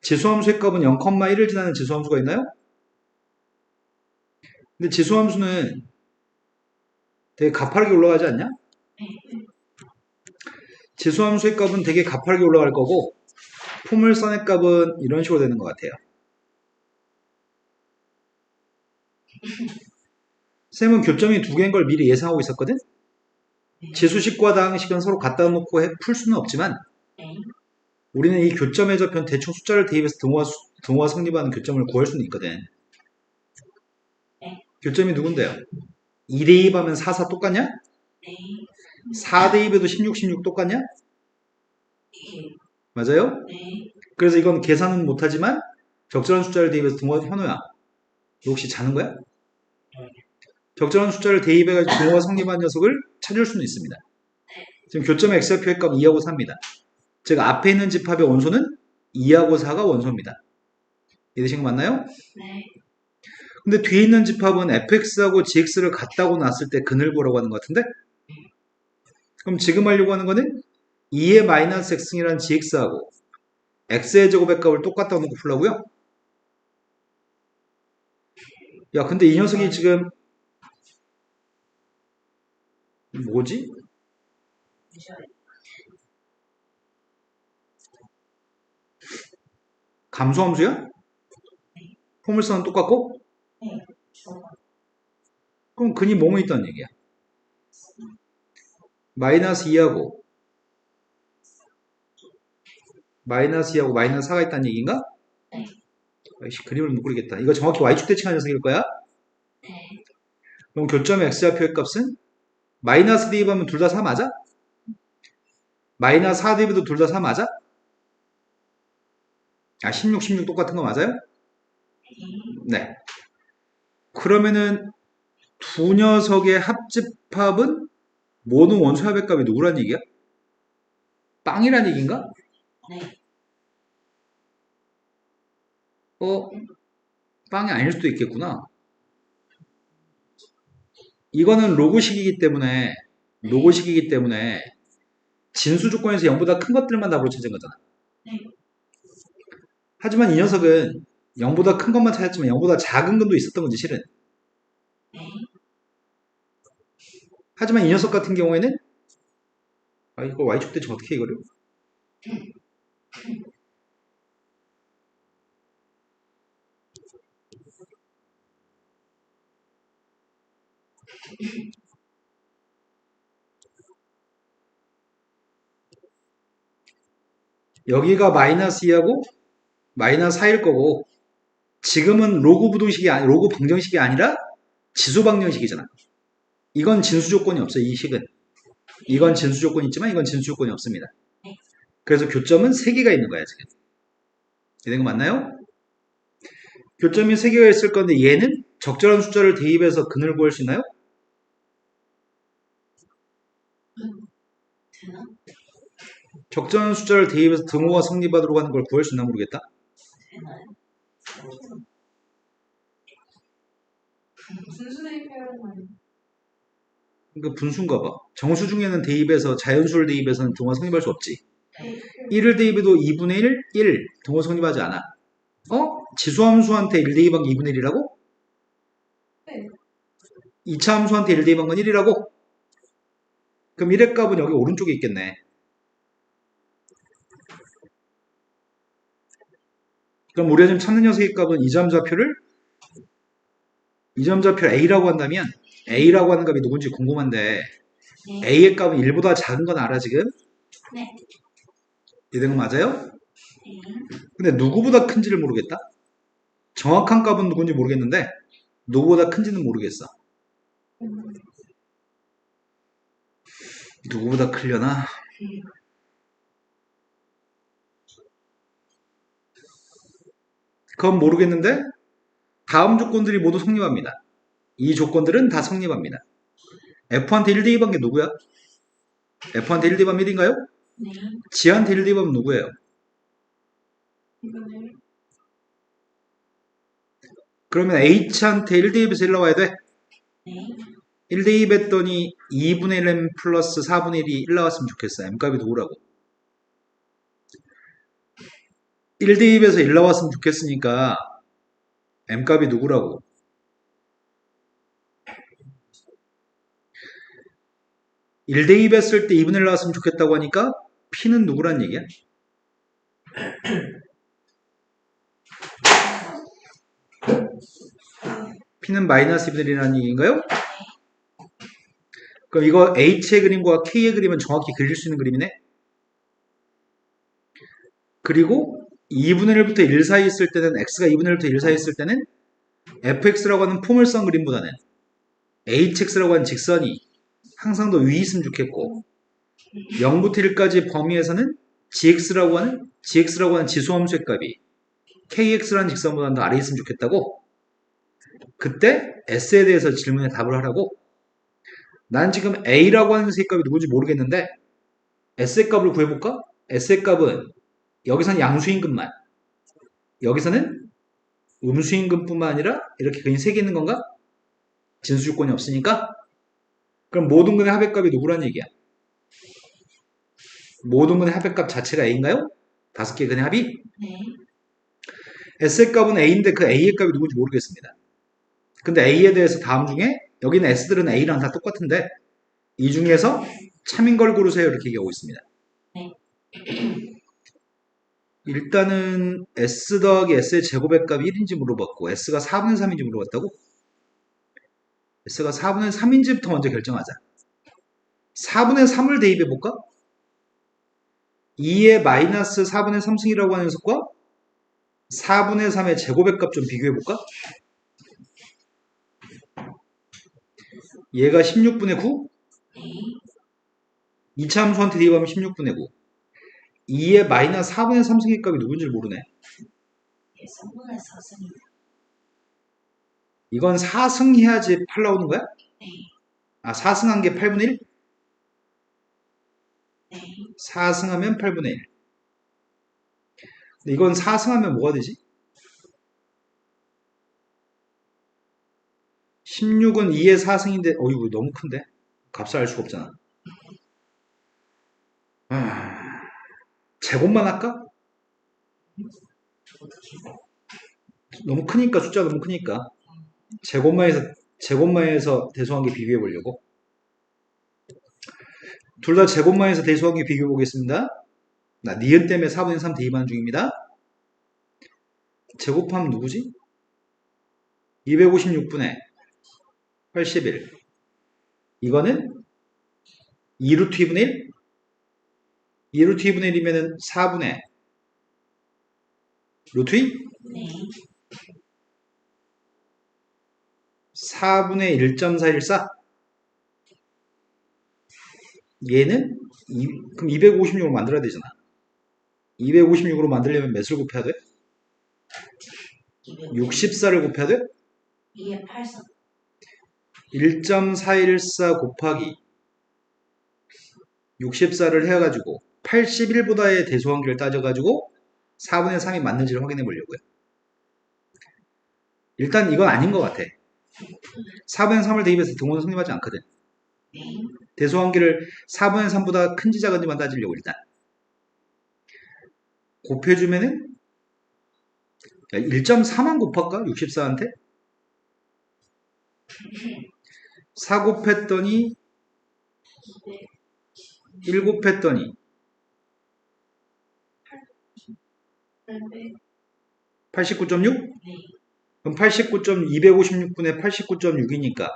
지수함수의 값은 0,1을 지나는 지수함수가 있나요? 근데 지수함수는 되게 가파르게 올라가지 않냐? 지수함수의 값은 되게 가파르게 올라갈 거고 포물선의 값은 이런 식으로 되는 것 같아요. 쌤은 교점이 두 개인 걸 미리 예상하고 있었거든? 지수식과 다항식은 서로 갖다 놓고 풀 수는 없지만 우리는 이 교점의 저편 대충 숫자를 대입해서 등호와 성립하는 교점을 구할 수는 있거든. 교점이 누군데요? 2 대입하면 4, 4 똑같냐? 4 대입해도 16, 16 똑같냐? 맞아요? 그래서 이건 계산은 못하지만 적절한 숫자를 대입해서 현호야, 너 혹시 자는 거야? 적절한 숫자를 대입해가지고 등호가 성립한 녀석을 찾을 수는 있습니다. 지금 교점의 x좌표의 값 2하고 4입니다. 즉 앞에 있는 집합의 원소는 2하고 4가 원소입니다. 이해되신 거 맞나요? 네. 근데 뒤에 있는 집합은 fx하고 gx를 같다고 놨을 때 근을 보라고 하는 것 같은데? 그럼 지금 하려고 하는 거는 2의 마이너스 x승이라는 gx하고 x의 제곱의 값을 똑같다고 놓고 풀라고요? 야, 근데 이 녀석이 지금 뭐지? 잠시만요. 감소함수야? 포물선은 똑같고? 네. 저 그럼 근이 뭐뭐 있다는 얘기야? 마이너스 2하고 마이너스 2하고 마이너스 4가 있다는 얘기인가? 네. 아이씨, 그림을 못 그리겠다. 이거 정확히 y축 대칭한 녀석일 거야? 네. 그럼 교점 x좌표의 값은 마이너스 대입하면 둘 다 4 맞아? 마이너스 4 대입도 둘 다 4 맞아? 아, 16, 16 똑같은 거 맞아요? 네. 그러면은 두 녀석의 합집합은 모든 원소 합의 값이 누구란 얘기야? 빵이란 얘기인가? 네. 빵이 아닐 수도 있겠구나. 이거는 로그식이기 때문에 진수 조건에서 0보다 큰 것들만 답으로 찾은 거잖아. 네. 하지만 이 녀석은 0보다 큰 것만 찾았지만 0보다 작은 근도 있었던 거지 실은. 네. 하지만 이 녀석 같은 경우에는 이거 y축 대칭 어떻게 이거를? 여기가 마이너스 2하고 마이너스 4일 거고 지금은 로그 방정식이 아니라 지수 방정식이잖아. 이건 진수 조건이 없어요. 이 식은. 이건 진수 조건이 있지만 이건 진수 조건이 없습니다. 그래서 교점은 3개가 있는 거야 지금. 이런 거 맞나요? 교점이 3개가 있을 건데 얘는 적절한 숫자를 대입해서 근을 구할 수 있나요? 되나? 적절한 숫자를 대입해서 등호가 성립하도록 하는 걸 구할 수 있나 모르겠다. 되나요? 분수 대입해야 하는 그러니까 분수인가 봐. 정수 중에는 대입해서 자연수를 대입해서는 등호가 성립할 수 없지. 네. 1을 대입해도 2분의 1 등호 성립하지 않아. 지수함수한테 1 대입한 게 2분의 1이라고? 네. 2차 함수한테 1 대입한 건 1이라고? 그럼 1의 값은 여기 오른쪽에 있겠네. 그럼 우리가 지금 찾는 녀석의 값은 이 점 좌표를 A라고 한다면 A라고 하는 값이 누군지 궁금한데 네. A의 값은 1보다 작은 건 알아 지금? 네. 이런 거 맞아요? 네. 근데 누구보다 큰지를 모르겠다? 정확한 값은 누군지 모르겠는데 누구보다 큰지는 모르겠어. 누구보다 크려나? 그건 모르겠는데 다음 조건들이 모두 성립합니다. 이 조건들은 다 성립합니다. F한테 1 대입한 게 누구야? F한테 1 대입하면 1인가요? 네. G한테 1 대입하면 누구예요? 이번에 그러면 H한테 1 대입해서 1 나와야 돼? 네. 1 대입했더니 2분의 1m 플러스 4분의 1이 1 나왔으면 좋겠어. M값이 누구라고? 1 대입해서 1 나왔으면 좋겠으니까 M값이 누구라고? 1 대입했을 때 2분의 1 나왔으면 좋겠다고 하니까 P는 누구란 얘기야? P는 마이너스 2분의 1이라는 얘기인가요? 그럼 이거 H의 그림과 K의 그림은 정확히 그릴 수 있는 그림이네? 그리고 2분의 1부터 1 사이 있을 때는 X가 2분의 1부터 1 사이 있을 때는 fx라고 하는 포물선 그림보다는 hx라고 하는 직선이 항상 더 위에 있으면 좋겠고 0부터 1까지 범위에서는 gx라고 하는 지수함수의 값이 kx라는 직선보다는 더 아래에 있으면 좋겠다고. 그때 s에 대해서 질문에 답을 하라고. 난 지금 a라고 하는 녀석의 값이 누군지 모르겠는데 s의 값을 구해볼까? s의 값은 여기서는 양수임금만, 여기서는 음수임금뿐만 아니라 이렇게 그림 3개 있는 건가? 진수 조건이 없으니까. 그럼 모든 근의 합의값이 누구란 얘기야? 모든 근의 합의값 자체가 a인가요? 5개 근의 합이? 네. s의 값은 a인데 그 a의 값이 누군지 모르겠습니다. 근데 A에 대해서 다음 중에 여기는 S들은 A랑 다 똑같은데 이 중에서 참인 걸 고르세요 이렇게 얘기하고 있습니다. 네. 일단은 S 더하기 S의 제곱의 값이 1인지 물어봤고 S가 4분의 3인지 물어봤다고? S가 4분의 3인지부터 먼저 결정하자. 4분의 3을 대입해볼까? 2의 마이너스 4분의 3승이라고 하는 녀석과 4분의 3의 제곱의 값 좀 비교해볼까? 얘가 16분의 9? 네. 2차 함수한테 대입하면 16분의 9. 2의 마이너스 4분의 3승의 값이 누군지 모르네. 예, 3분의 4승이다. 이건 4승 해야지 8 나오는 거야? 네. 아, 4승한 게 8분의 1? 네. 4승하면 8분의 1. 근데 이건 4승하면 뭐가 되지? 16은 2의 4승인데, 어이구, 너무 큰데? 값을 알 수가 없잖아. 제곱만 할까? 너무 크니까, 숫자가 너무 크니까. 제곱만 해서 대소관계 비교해 보려고. 둘 다 제곱만 해서 대소관계 비교해 보겠습니다. 나 니은 때문에 4분의 3 대입하는 중입니다. 제곱하면 누구지? 256분의 81. 이거는 2루트 2분의 1? 2루트 2분의 1이면 4분의 루트 2? 네. 4분의 1.414? 얘는 그럼 256으로 만들어야 되잖아. 256으로 만들려면 몇을 곱해야 돼? 64를 곱해야 돼? 2에 8승. 1.414 곱하기 64를 해가지고 81보다의 대소관계를 따져가지고 4분의 3이 맞는지를 확인해 보려고요. 일단 이건 아닌 것 같아. 4분의 3을 대입해서 등호는 성립하지 않거든. 네. 대소관계를 4분의 3보다 큰지 작은지만 따지려고 일단. 곱해주면은 1.4만 곱할까? 64한테? 4 곱했더니 1 곱했더니 89.6? 네. 그럼 256분의 89.6이니까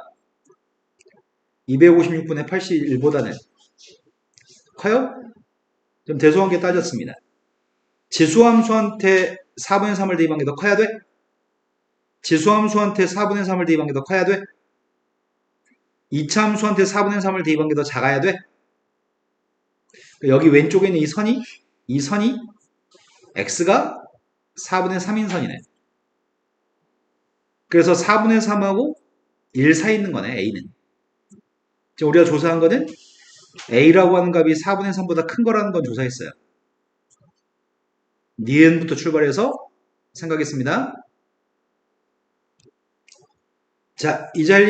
256분의 81보다는 커요? 그럼 대소관계 따졌습니다. 지수함수한테 4분의 3을 대입한 게 더 커야 돼? 지수함수한테 4분의 3을 대입한 게 더 커야 돼? 2차 함수한테 4분의 3을 대입한 게 더 작아야 돼? 여기 왼쪽에 있는 이 선이 x가 4분의 3인 선이네. 그래서 4분의 3하고 1 사이 있는 거네, a는. 지금 우리가 조사한 거는 a라고 하는 값이 4분의 3보다 큰 거라는 건 조사했어요. 니은부터 출발해서 생각했습니다. 자, 이제 할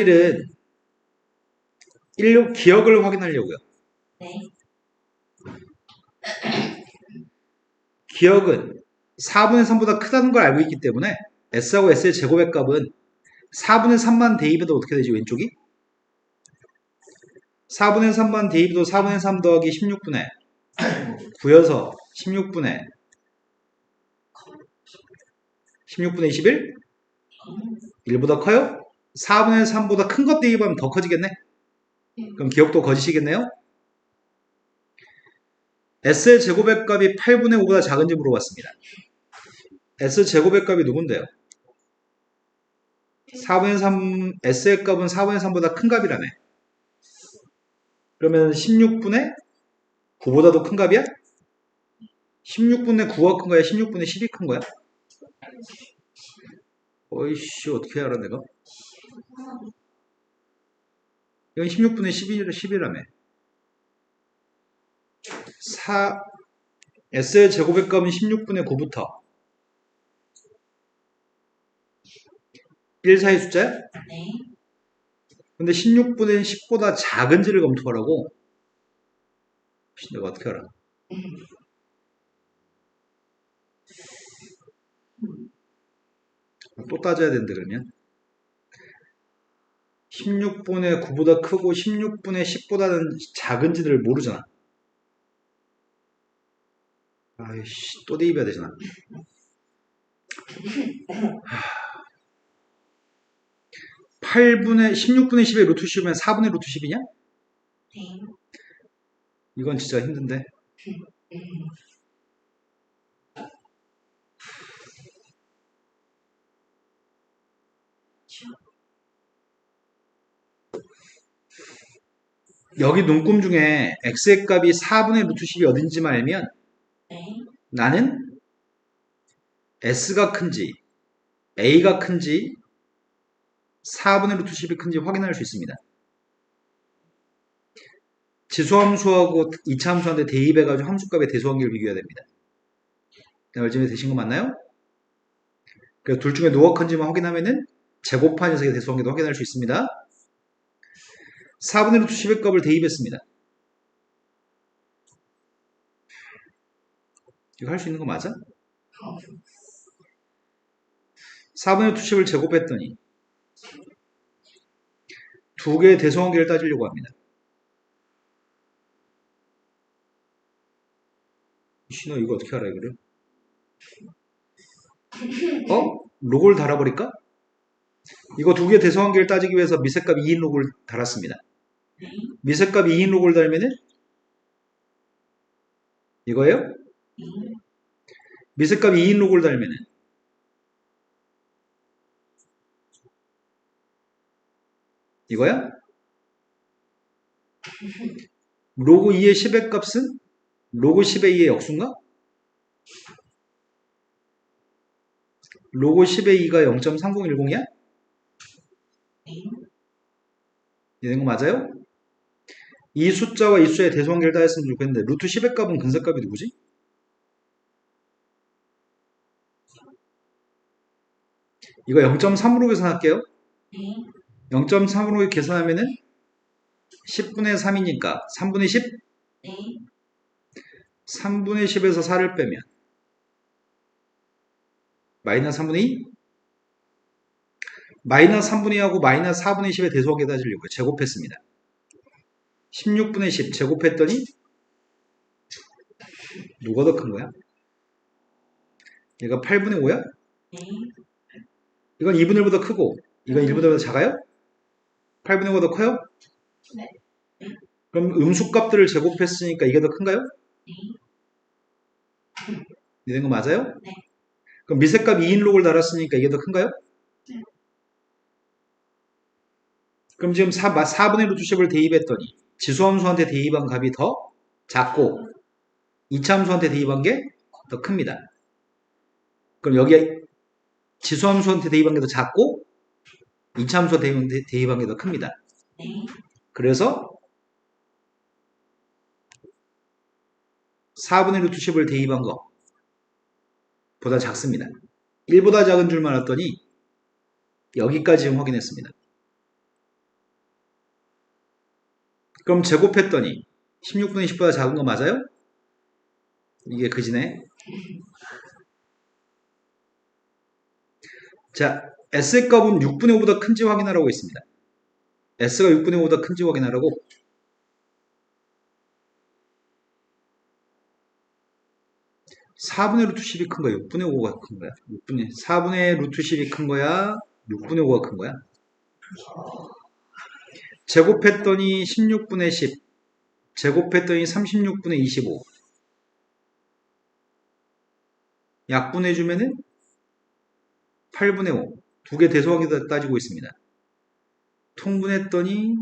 일은 기억을 확인하려고요. 네. 기억은 4분의 3보다 크다는 걸 알고 있기 때문에 S하고 S의 제곱의 값은 4분의 3만 대입해도 어떻게 되지, 왼쪽이? 4분의 3만 대입해도 4분의 3 더하기 16분의 9여서 16분의 21? 1보다 커요? 4분의 3보다 큰 것 대입하면 더 커지겠네? 그럼 기억도 거짓이겠네요? S의 제곱의 값이 8분의 5보다 작은지 물어봤습니다. S 제곱의 값이 누군데요? 4분의 3, S의 값은 4분의 3보다 큰 값이라며. 그러면 16분의 9보다도 큰 값이야? 16분의 9가 큰 거야? 16분의 10이 큰 거야? 어이씨, 어떻게 알아, 내가? 이건 16분의 10이라며. S의 제곱의 값은 16분의 9부터 1 사이 숫자야? 네. 근데 16분의 10보다 작은지를 검토하라고? 내가 어떻게 알아? 또 따져야 되는데, 그러면. 16분의 9보다 크고 16분의 10보다는 작은지를 모르잖아. 아이씨, 또 대입해야 되잖아. 16분의 10에 루트 10이면 4분의 루트 10이냐? 네. 이건 진짜 힘든데. 여기 눈금 중에 x의 값이 4분의 루트 10이 어딘지만 알면 네. 나는 s가 큰지 a가 큰지 4분의 루트 10이 큰지 확인할 수 있습니다. 지수함수하고 이차함수한테 대입해가지고 함수값의 대수관계를 비교해야 됩니다. 알증이 되신 거 맞나요? 그래서 둘 중에 누가 큰지만 확인하면은 제곱한 녀석의 대수관계도 확인할 수 있습니다. 4분의 루트 10의 값을 대입했습니다. 이거 할 수 있는 거 맞아? 4분의 루트 10을 제곱했더니 두 개의 대수관계를 따지려고 합니다. 신호 이거 어떻게 알아요, 그래? 로그를 달아버릴까? 이거 두 개의 대수관계를 따지기 위해서 미세값 2인 로그를 달았습니다. 미세값 2인 로그를 달면은 이거예요? 미세값 2인 로그를 달면은 이거야? 로그 2의 10의 값은 로그 10의 2의 역수인가? 로그 10의 2가 0.3010이야? 이런 거 맞아요? 이 숫자와 이 숫자의 대소관계를 따졌으면 좋겠는데 루트 10의 값은 근사값이 누구지? 이거 0.3으로 계산할게요. 0.3으로 계산하면은 10분의 3이니까 3분의 10? 3분의 10에서 4를 빼면 마이너스 3분의 2? 마이너스 3분의 2하고 마이너스 4분의 10의 대소관계 따지려고 제곱했습니다. 16분의 10 제곱했더니 누가 더 큰 거야? 얘가 8분의 5야? 이건 2분의 1보다 크고 이건 1분의 1보다 작아요? 8분의 5가 더 커요? 네. 그럼 음수값들을 제곱했으니까 이게 더 큰가요? 이런 거 맞아요? 네. 그럼 미세값 2인 로그를 달았으니까 이게 더 큰가요? 네. 그럼 지금 4분의 루트 10을 대입했더니 지수함수한테 대입한 값이 더 작고 이차함수한테 대입한 게 더 큽니다. 그럼 여기에 지수함수한테 대입한 게 더 작고 이차함수한테 대입한 게 더 큽니다. 그래서 4분의 루트 10을 대입한 거 보다 작습니다. 1보다 작은 줄만 알았더니 여기까지 지금 확인했습니다. 그럼 제곱했더니 16분의 10보다 작은 거 맞아요? 이게 그지네. 자, S의 값은 6분의 5보다 큰지 확인하라고 했습니다. S가 6분의 5보다 큰지 확인하라고. (4분의 루트 10이 큰 거야? 6분의 5가 큰 거야? 4분의 루트 10이 큰 거야? 6분의 5가 큰 거야? 제곱했더니 16분의 10 제곱했더니 36분의 25 약분해주면은 8분의 5 두 개 대소관계 따지고 있습니다. 통분했더니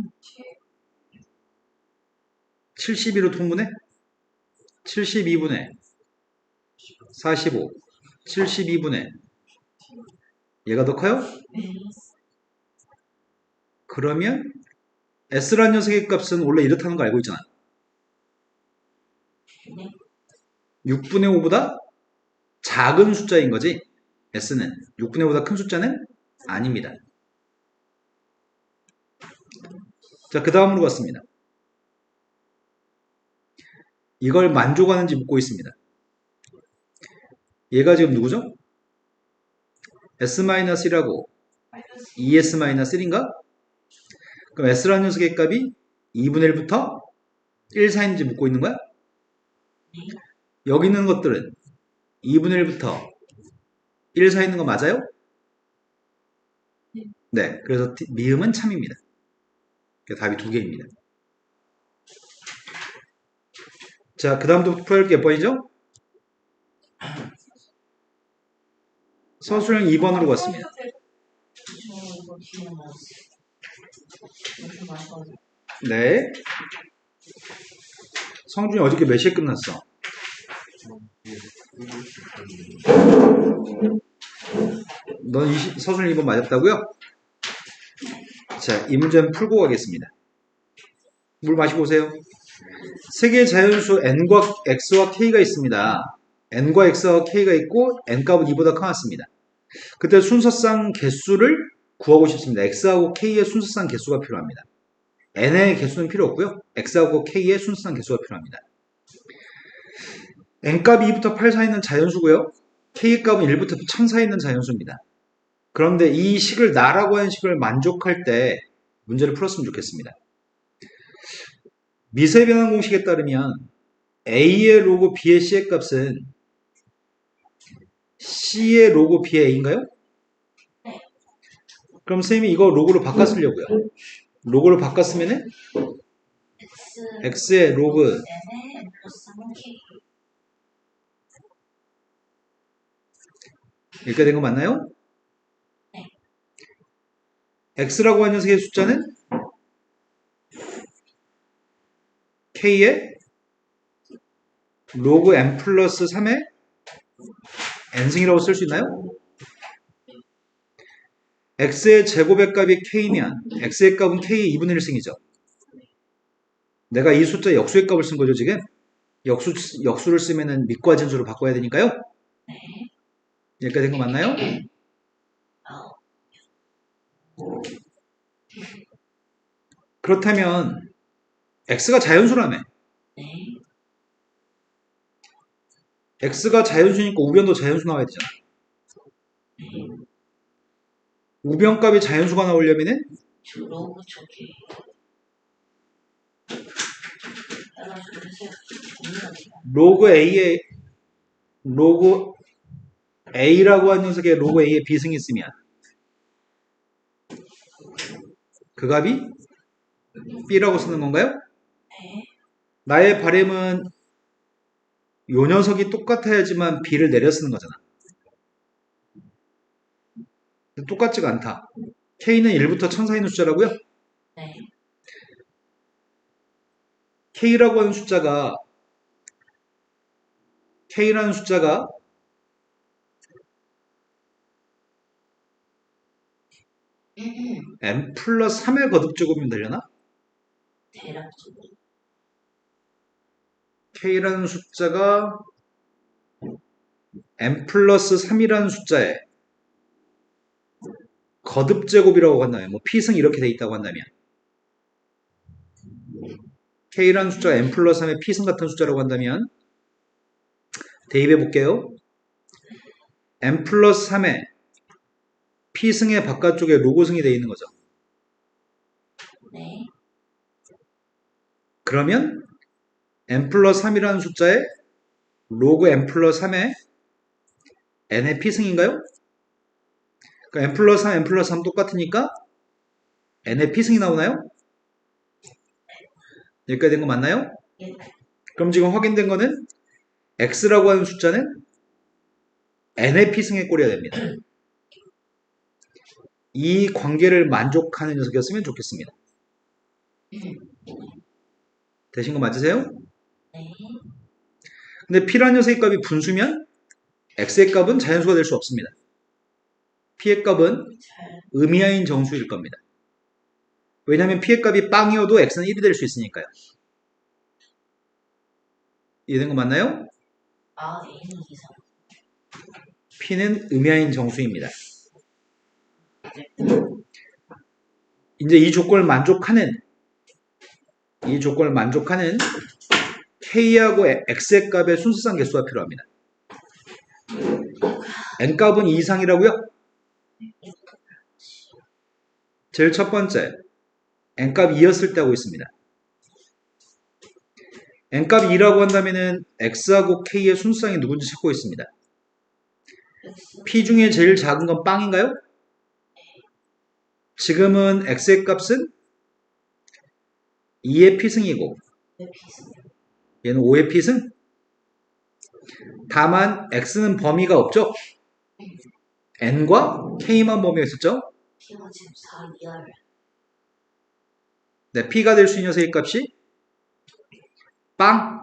72로 통분해? 72분의 45 72분의 얘가 더 커요? 그러면 S라는 녀석의 값은 원래 이렇다는 거 알고 있잖아. 6분의 5보다 작은 숫자인 거지. S는 6분의 5보다 큰 숫자는 아닙니다. 자, 그 다음으로 갔습니다. 이걸 만족하는지 묻고 있습니다. 얘가 지금 누구죠? S-1이라고 ES-1인가? 그럼 S라는 녀석의 값이 2분의 1부터 1 사이인지 묻고 있는 거야? 여기 있는 것들은 2분의 1부터 1 사이 있는 거 맞아요? 네. 그래서 미음은 참입니다. 답이 2개입니다. 자, 그 다음부터 풀어야 할 게 몇 번이죠? 서술형 2번으로 갔습니다. 이거 기억 나왔어. 무슨 말이야? 네. 성준이 어저께 몇 시에 끝났어? 넌 서술형 2번 맞았다고요? 자, 이 문제는 풀고 가겠습니다. 물 마시고 오세요. 세 개의 자연수 n과 x와 k가 있습니다. n과 x와 k가 있고 n값은 2보다 커놨습니다. 그때 순서상 개수를 구하고 싶습니다. x하고 k의 순서상 개수가 필요합니다. n의 개수는 필요 없고요. x하고 k의 순서상 개수가 필요합니다. n값이 2부터 8 사이 있는 자연수고요. k값은 1부터 1000 사이 있는 자연수입니다. 그런데 이 식을 나라고 하는 식을 만족할 때 문제를 풀었으면 좋겠습니다. 미세 변환 공식에 따르면 a의 로그 b의 c의 값은 c의 로그 b의 a인가요? 그럼 선생님이 이거 로그로 바꿔 쓰려고요. 로그로 바꿔 쓰면은 x의 로그 n에 플러스 3k. 이렇게 된 거 맞나요? x라고 하는 녀석의 숫자는 k의 로그 n 플러스 3의 n승이라고 쓸 수 있나요? x의 제곱의 값이 k면 x의 값은 k의 2분의 1승이죠. 내가 이 숫자 역수의 값을 쓴 거죠, 지금? 역수를 쓰면은 밑과 진수로 바꿔야 되니까요. 여기까지 된 거 맞나요? 그렇다면 x가 자연수라며. x가 자연수니까 우변도 자연수 나와야 되잖아. 우변값이 자연수가 나오려면은 로그 저기. 따라서 로그 a라고 하는 녀석의 로그 a의 비승이 있으면 그 값이 b라고 쓰는 건가요? 나의 바램은 요 녀석이 똑같아야지만 b를 내려 쓰는 거잖아. 똑같지가 않다. k는 1부터 1000 사이 있는 숫자라고요? 네. k라는 숫자가 n 플러스 3의 거듭제곱이면 되려나? 대략적으로. k라는 숫자가 n 플러스 3이라는 숫자에 거듭제곱이라고 한다면, 뭐 p승 이렇게 돼 있다고 한다면 k라는 숫자가 n 플러스 3의 p승 같은 숫자라고 한다면 대입해 볼게요. n 플러스 3의 p승의 바깥쪽에 로고승이 되어 있는 거죠. 네. 그러면 n 플러스 3이라는 숫자에 로그 n 플러스 3의 n의 p승인가요? 그러니까 n 플러스 3, n 플러스 3 똑같으니까 n의 p승이 나오나요? 여기까지 된 거 맞나요? 예. 그럼 지금 확인된 거는 x라고 하는 숫자는 n의 p승의 꼴이어야 됩니다. 이 관계를 만족하는 녀석이었으면 좋겠습니다. 되신 거 맞으세요? 네. 근데 p라는 녀석의 값이 분수면 x의 값은 자연수가 될 수 없습니다. p의 값은 잘. 의미하인 정수일 겁니다. 왜냐하면 p의 값이 빵이어도 x는 1이 될 수 있으니까요. 이해된 거 맞나요? n이 이상. p는 의미하인 정수입니다. 이제 이 조건을 만족하는 k하고 x의 값의 순서상 개수가 필요합니다. n값은 2 이상이라고요? 제일 첫 번째, n값 2였을 때 하고 있습니다. n값 2라고 한다면은 x하고 k의 순수항이 누군지 찾고 있습니다. p 중에 제일 작은 건 빵인가요? 지금은 x의 값은 2의 p승이고 왜 비슷해? 얘는 5의 p승? 다만 x는 범위가 없죠? n과 k만 범위가 있었죠? P가 지금 4 이하를. 네, p가 될 수 있는 녀석의 값이 빵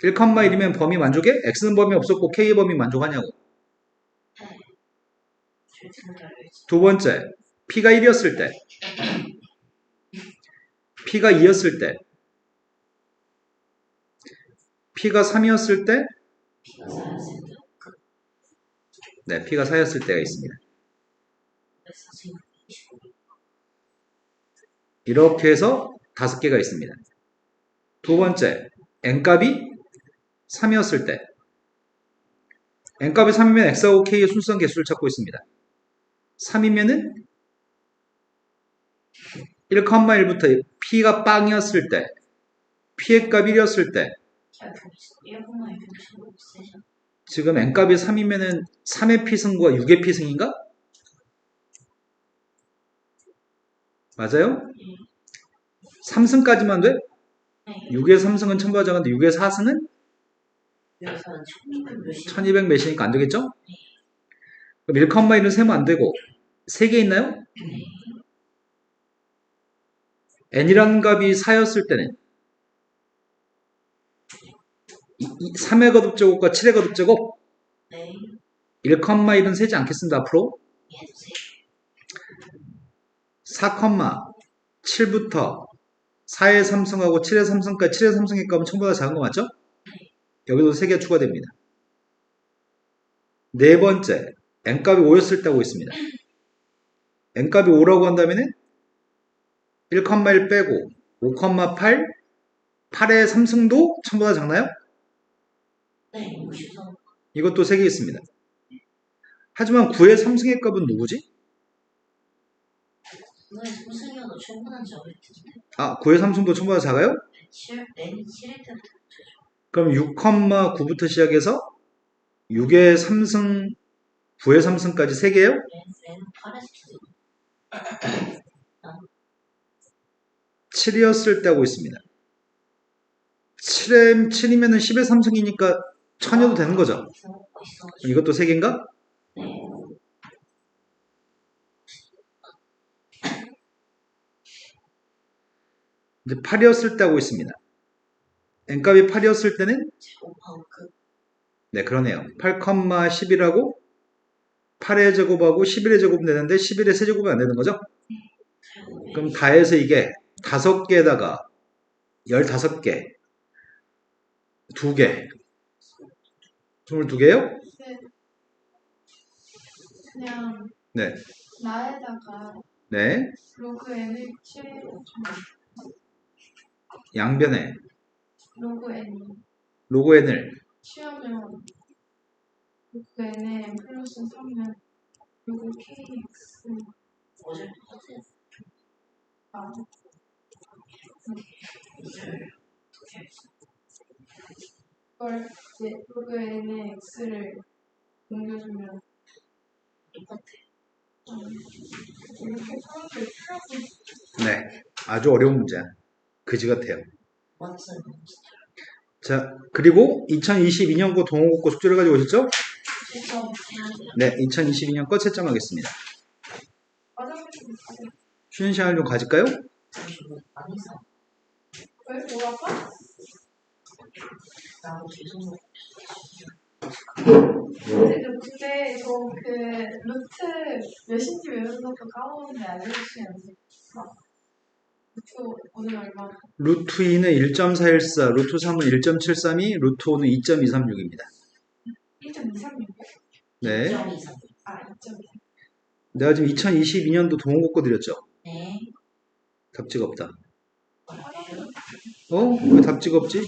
1,1이면 범위 만족해? x는 범위 없었고 k의 범위 만족하냐고. 네. 제 등기 알려있어. 두 번째, p가 1이었을 때 p가 2였을 때 p가 3이었을 때 P가 4였을 때. 네, p가 4였을 때가 있습니다. 왜 4승이 25? 이렇게 해서 5개가 있습니다. 두 번째, n값이 3이었을 때 n값이 3이면 x하고 k의 순수한 개수를 찾고 있습니다. 3이면은 1,1부터 p가 빵이었을 때 p의 값 1이었을 때 잘 보이시죠? 1분만에 병신으로 세죠? 지금 n값이 3이면은 3의 p승과 6의 p승인가? 맞아요? 3승까지만 돼? 네. 6의 3승은 1000보다 작은데 6의 4승은 여기서는 1200 몇이 1200 몇이니까 안 되겠죠? 그럼 1,1은 세면 안 되고 3개 있나요? n이라는 값이 4였을 때는 3의 거듭제곱과 7의 거듭제곱 네. 1,1은 세지 않겠습니다. 앞으로 얘도 세. 4,7부터 4의 3승하고 7의 3승까지 7의 3승의 값은 1000보다 작은 거 맞죠? 여기도 3개가 추가됩니다. 네 번째, n값이 5였을 때 하고 있습니다. n값이 5라고 한다면 1,1 빼고 5,8 8의 3승도 1000보다 작나요? 네. 53. 이것도 3개 있습니다. 하지만 9의 3승의 값은 누구지? 왜 3승이어도 충분한지 어릴 텐데. 아, 9의 3승도 1000보다 작아요? 7, N이 7일 때부터 되죠. 그럼 6,9부터 시작해서 6의 3승, 9의 3승까지 3개예요? N은 8에서 7이었을 때 하고 있습니다. 7이면은 10의 3승이니까 1000이어도 되는 거죠. 있어가지고. 이것도 3개인가? 네. 이제 8이었을 때 하고 있습니다. n값이 8이었을 때는 제곱하고 그 네, 그러네요. 8,11하고 8의 제곱하고 11의 제곱 되는데 11의 세제곱은 안 되는 거죠? 그럼 다 해서 이게 5개에다가 15개, 2개, 22개요? 네. 그냥 네. 나에다가 네. 로그 n을 양변에 로그 n이 로그 n을 취하면 로그 n에 n 플러스 3은 로그 kx 어제 똑같아요. 아 그걸 이제 로그 n에 x를 옮겨주면 똑같아요. 이렇게 사람들이 풀어서 네. 아주 어려운 문제야. 그지 같아요. 맞아요. 자, 그리고 2022년고 동호국고 숙제를 가지고 오셨죠? 실전 해야 돼요. 네. 2022년 거 채점하겠습니다. 맞아요. 쉬는 시간을 좀 가질까요? 저거 많이 사. 왜 뭐랄까? 나도 죄송해요. 근데 저 그 루트 몇인지 외우는 것도 까먹었는데 알려주시면 안 돼요? 루트 오늘 얼마? 루트 2는 1.414, 루트 3은 1.732, 루트 5는 2.236입니다. 1.236? 네. 2.23. 아 2.2. 내가 지금 2022년도 동호국고 드렸죠? 네. 답지가 없다. 왜 답지가 없지?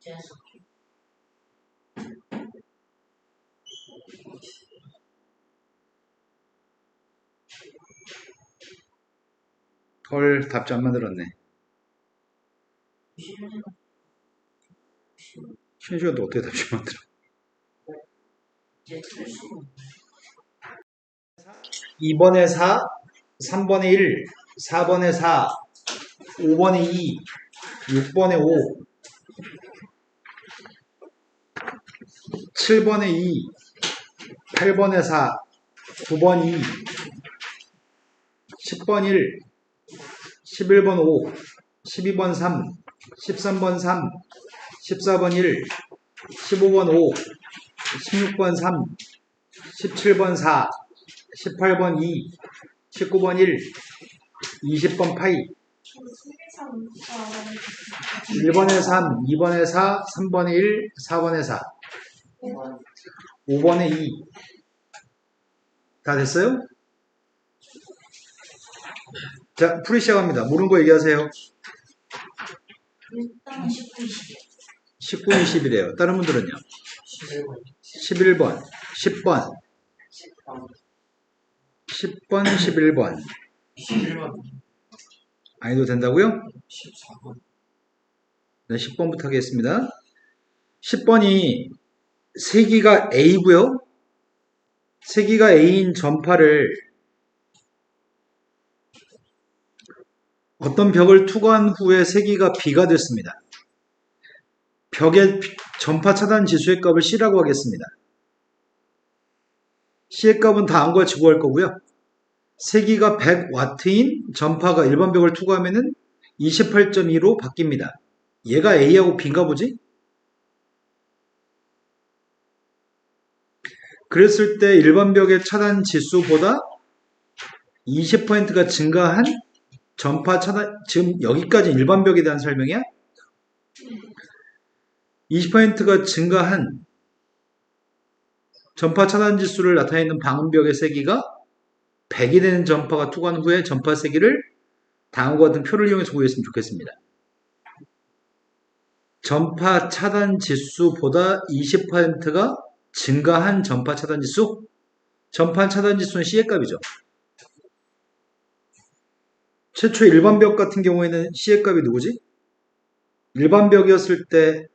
제가 헐, 답지 안 만들었네. 쉬는 시간도 어떻게 답지 만들어? 이제 틀릴 수 있는 2번에 4, 3번에 1, 4번에 4, 5번에 2, 6번에 5, 7번에 2, 8번에 4, 9번 2, 10번 1, 11번 5, 12번 3, 13번 3, 14번 1, 15번 5, 16번 3, 17번 4, 18번 2, 19번 1, 20번 파이, 저도 수기상 1번에 3, 2번에 4, 3번에 1, 4번에 4, 5번에 2. 다 됐어요? 자, 풀이 시작합니다. 모르는 거 얘기하세요. 일단 19, 20. 19, 20이래요. 다른 분들은요? 11번, 11번, 10번, 10번, 10번, 11번. 21번, 아니도 된다고요? 14번, 네, 10번부터 하겠습니다. 10번이 세기가 A고요. 세기가 A인 전파를 어떤 벽을 투과한 후에 세기가 B가 됐습니다. 벽의 전파 차단 지수의 값을 C라고 하겠습니다. C의 값은 다음과 같이 구할 거고요. 세기가 100W인 전파가 일반 벽을 투과하면 28.2로 바뀝니다. 얘가 A하고 B인가 보지? 그랬을 때 일반 벽의 차단 지수보다 20%가 증가한 전파 차단, 지금 여기까지 일반 벽에 대한 설명이야? 20%가 증가한 전파 차단 지수를 나타내는 방음벽의 세기가 100이 되는 전파가 투과한 후에 전파 세기를 다음과 같은 표를 이용해서 구했으면 좋겠습니다. 전파 차단 지수보다 20%가 증가한 전파 차단 지수? 전파 차단 지수는 C의 값이죠. 최초 일반 벽 같은 경우에는 C의 값이 누구지? 일반 벽이었을 때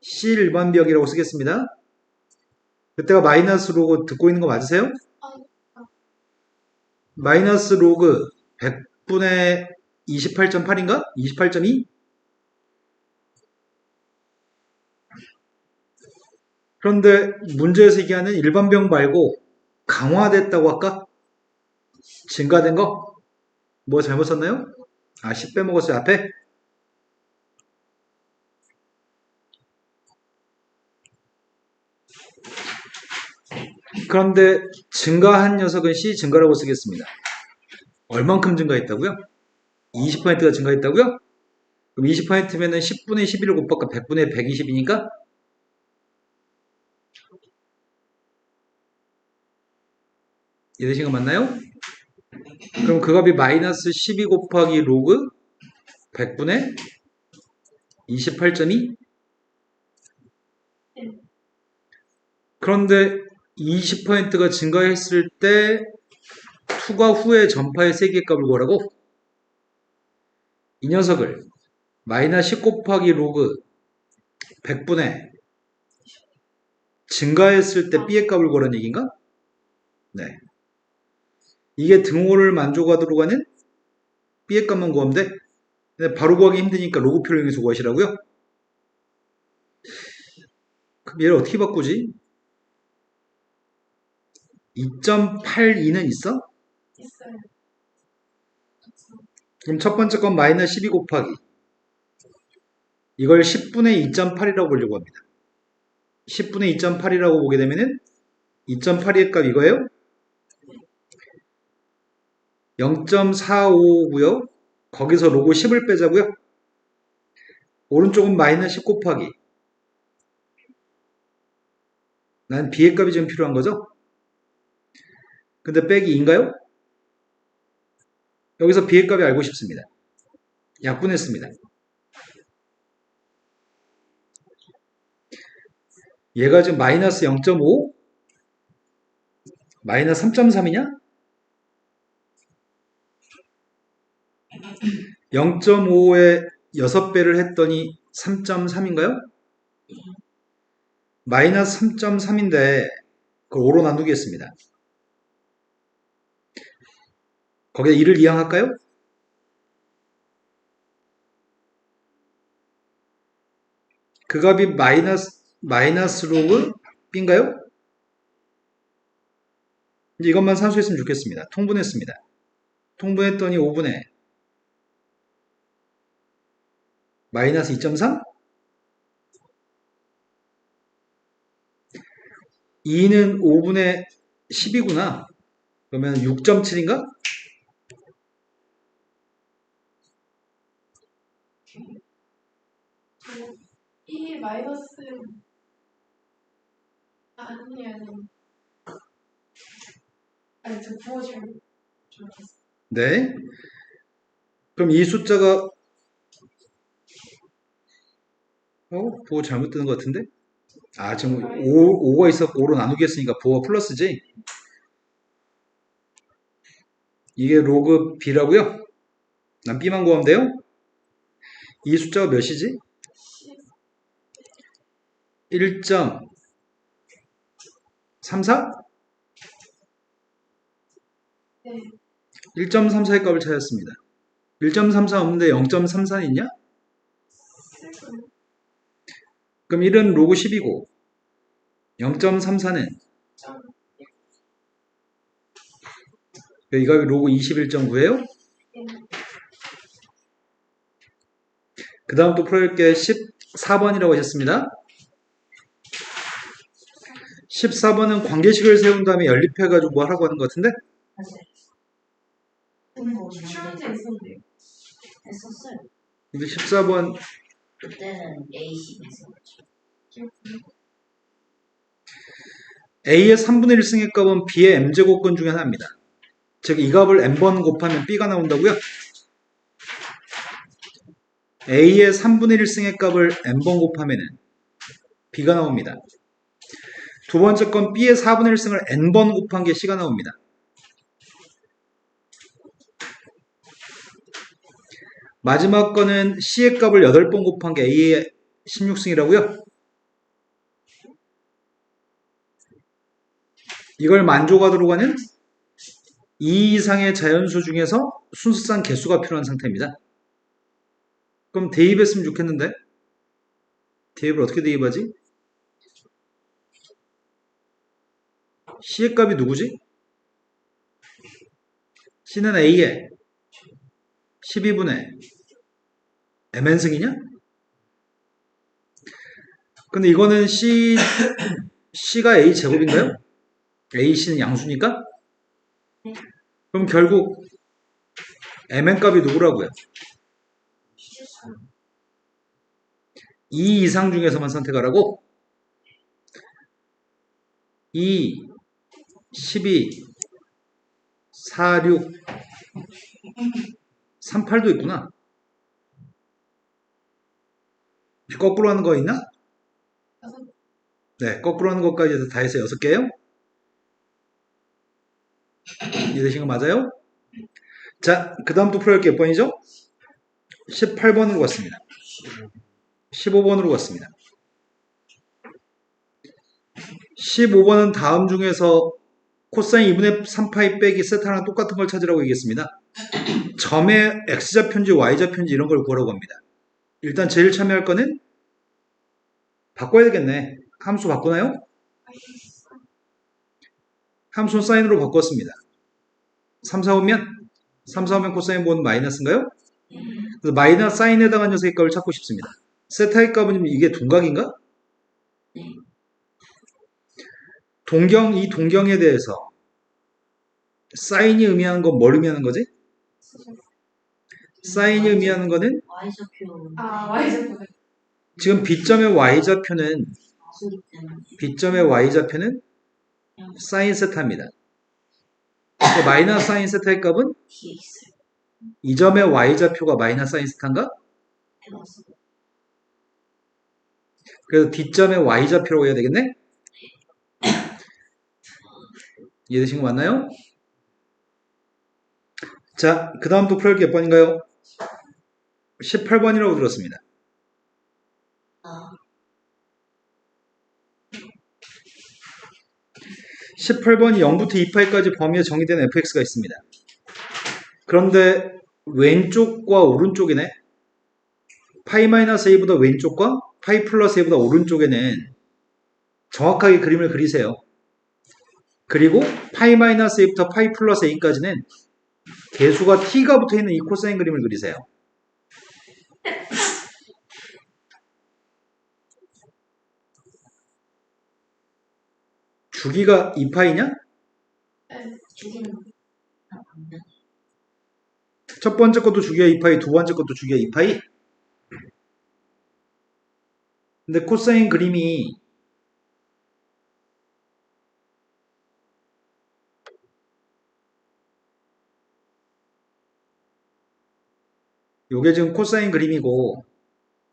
C 일반 벽이라고 쓰겠습니다. 그때가 마이너스 로그 듣고 있는 거 맞으세요? 마이너스 로그 100분의 28.8인가? 28.2? 그런데 문제에서 얘기하는 일반 벽 말고 강화됐다고 할까? 증가된 거? 뭐 잘못 썼나요? 아, 10 빼먹었어요, 앞에? 그런데 증가한 녀석은 C 증가라고 쓰겠습니다. 얼만큼 증가했다고요? 20%가 증가했다고요? 그럼 20%면은 10분의 11을 곱할까? 100분의 120이니까? 이해되신 거 맞나요? 그럼 그 값이 마이너스 12 곱하기 로그 100분의 28.2? 그런데 20%가 증가했을 때 투과 후에 전파의 세기값을 구하라고? 이 녀석을 마이너스 10 곱하기 로그 100분의 증가했을 때 B의 값을 구하라는 얘기인가? 네. 이게 등호를 만족하도록 하는 B의 값만 구하면 돼? 근데 바로 구하기 힘드니까 로그표를 이용해서 구하시라고요? 그럼 얘를 어떻게 바꾸지? 2.82는 있어? 있어요. 그럼 첫 번째 건 마이너스 12 곱하기 이걸 10분의 2.8이라고 보려고 합니다. 10분의 2.8이라고 보게 되면은 2.82의 값 이거예요? 0.45고요. 거기서 로그 10을 빼자고요. 오른쪽은 마이너스 10 곱하기 난 B의 값이 지금 필요한 거죠? 근데 빼기 2인가요? 여기서 B의 값이 알고 싶습니다. 약분했습니다. 얘가 지금 마이너스 0.5 마이너스 3.3이냐? 0.5에 6배를 했더니 3.3인가요? 마이너스 3.3인데 그걸 5로 나누겠습니다. 거기에 2를 이항할까요? 그 값이 마이너스 로그 B인가요? 이제 이것만 산수했으면 좋겠습니다. 통분했습니다. 통분했더니 5분의 마이너스 2.3? 2는 5분의 10이구나. 그러면 6.7인가? 이 마이너스 아니 저 부호 잘못 네. 그럼 이 숫자가 부호 잘못 뜨는 것 같은데? 아, 지금 5가 있었고 5로 나누기 했으니까 부호가 플러스지? 이게 로그 B라고요? 난 B만 구하면 돼요? 이 숫자가 몇이지? 1.34? 네. 1.34의 값을 찾았습니다. 1.34 없는데 0.34 있냐? 그럼 1은 로그 10이고 0.34는 이 값이 로그 21.9예요? 그 다음 또 풀어볼게. 14번이라고 하셨습니다. 14번은 관계식을 세운 다음에 연립해가지고 뭐 하라고 하는 것 같은데? 추천제 있었는데요. 했었어요. 근데 14번 그때는 A식에서 A의 3분의 1승의 값은 B의 M제곱근 중에 하나입니다. 즉 이 값을 M번 곱하면 B가 나온다고요? A의 3분의 1승의 값을 M번 곱하면 B가 나옵니다. 두 번째 건 B의 4분의 1승을 N번 곱한 게 C가 나옵니다. 마지막 거는 C의 값을 8번 곱한 게 A의 16승이라고요? 이걸 만족하도록 하는 2 이상의 자연수 중에서 순수상 개수가 필요한 상태입니다. 그럼 대입했으면 좋겠는데 대입을 어떻게 대입하지? C의 값이 누구지? C는 A의 12분의 Mn승이냐? 근데 이거는 C가 A 제곱인가요? AC는 양수니까? 그럼 결국 Mn 값이 누구라고요? 2 이상 중에서만 선택하라고? 2, 12, 4, 6, 3, 8도 있구나. 거꾸로 하는 거 있나? 네, 거꾸로 하는 것까지 해서 다 해서 6개예요? 이해되신 거 맞아요? 자, 그 다음 또 풀어볼 게 몇 번이죠? 18번으로 갔습니다. 15번으로 갔습니다. 15번은 다음 중에서 코사인 2분의 3파이 빼기 세타랑 똑같은 걸 찾으라고 얘기했습니다. 점의 x좌표인지 y좌표인지 이런 걸 구하라고 합니다. 일단 제일 참여할 거는 바꿔야 되겠네. 함수 바꾸나요? 함수는 사인으로 바꿨습니다. 3, 4, 5면? 3, 4, 5면 코사인 보는 마이너스인가요? 그래서 마이너스 사인에 해당한 녀석의 값을 찾고 싶습니다. 세타의 값은 이게 동각인가? 이 동경에 대해서 사인이 의미하는 건 뭘 의미하는 거지? 사인이 의미하는 거는 Y좌표 Y좌표. 지금 B점의 Y좌표는 사인 세타입니다. 마이너스 사인 세타의 값은 뒤에 있어요. 이 점의 Y좌표가 마이너스 사인 세타인가? 해봤어. 그래서 D점의 Y좌표라고 해야 되겠네? 이해되신 거 맞나요? 자, 그 다음 또 풀 게 몇 번인가요? 18번이라고 들었습니다. 아, 18번이 0부터 2파이까지 범위에 정의된 fx가 있습니다. 그런데 왼쪽과 오른쪽이네. 파이 마이너스 a보다 왼쪽과 파이 플러스 a보다 오른쪽에는 정확하게 그림을 그리세요. 그리고 파이 마이너스 a부터 파이 플러스 a까지는 개수가 t가 붙어있는 이 코사인 그림을 그리세요. 주기가 2파이냐? 주기는 없나? 첫 번째 것도 주기가 2파이, 두 번째 것도 주기가 2파이. 근데 코사인 그림이 요게 지금 코사인 그림이고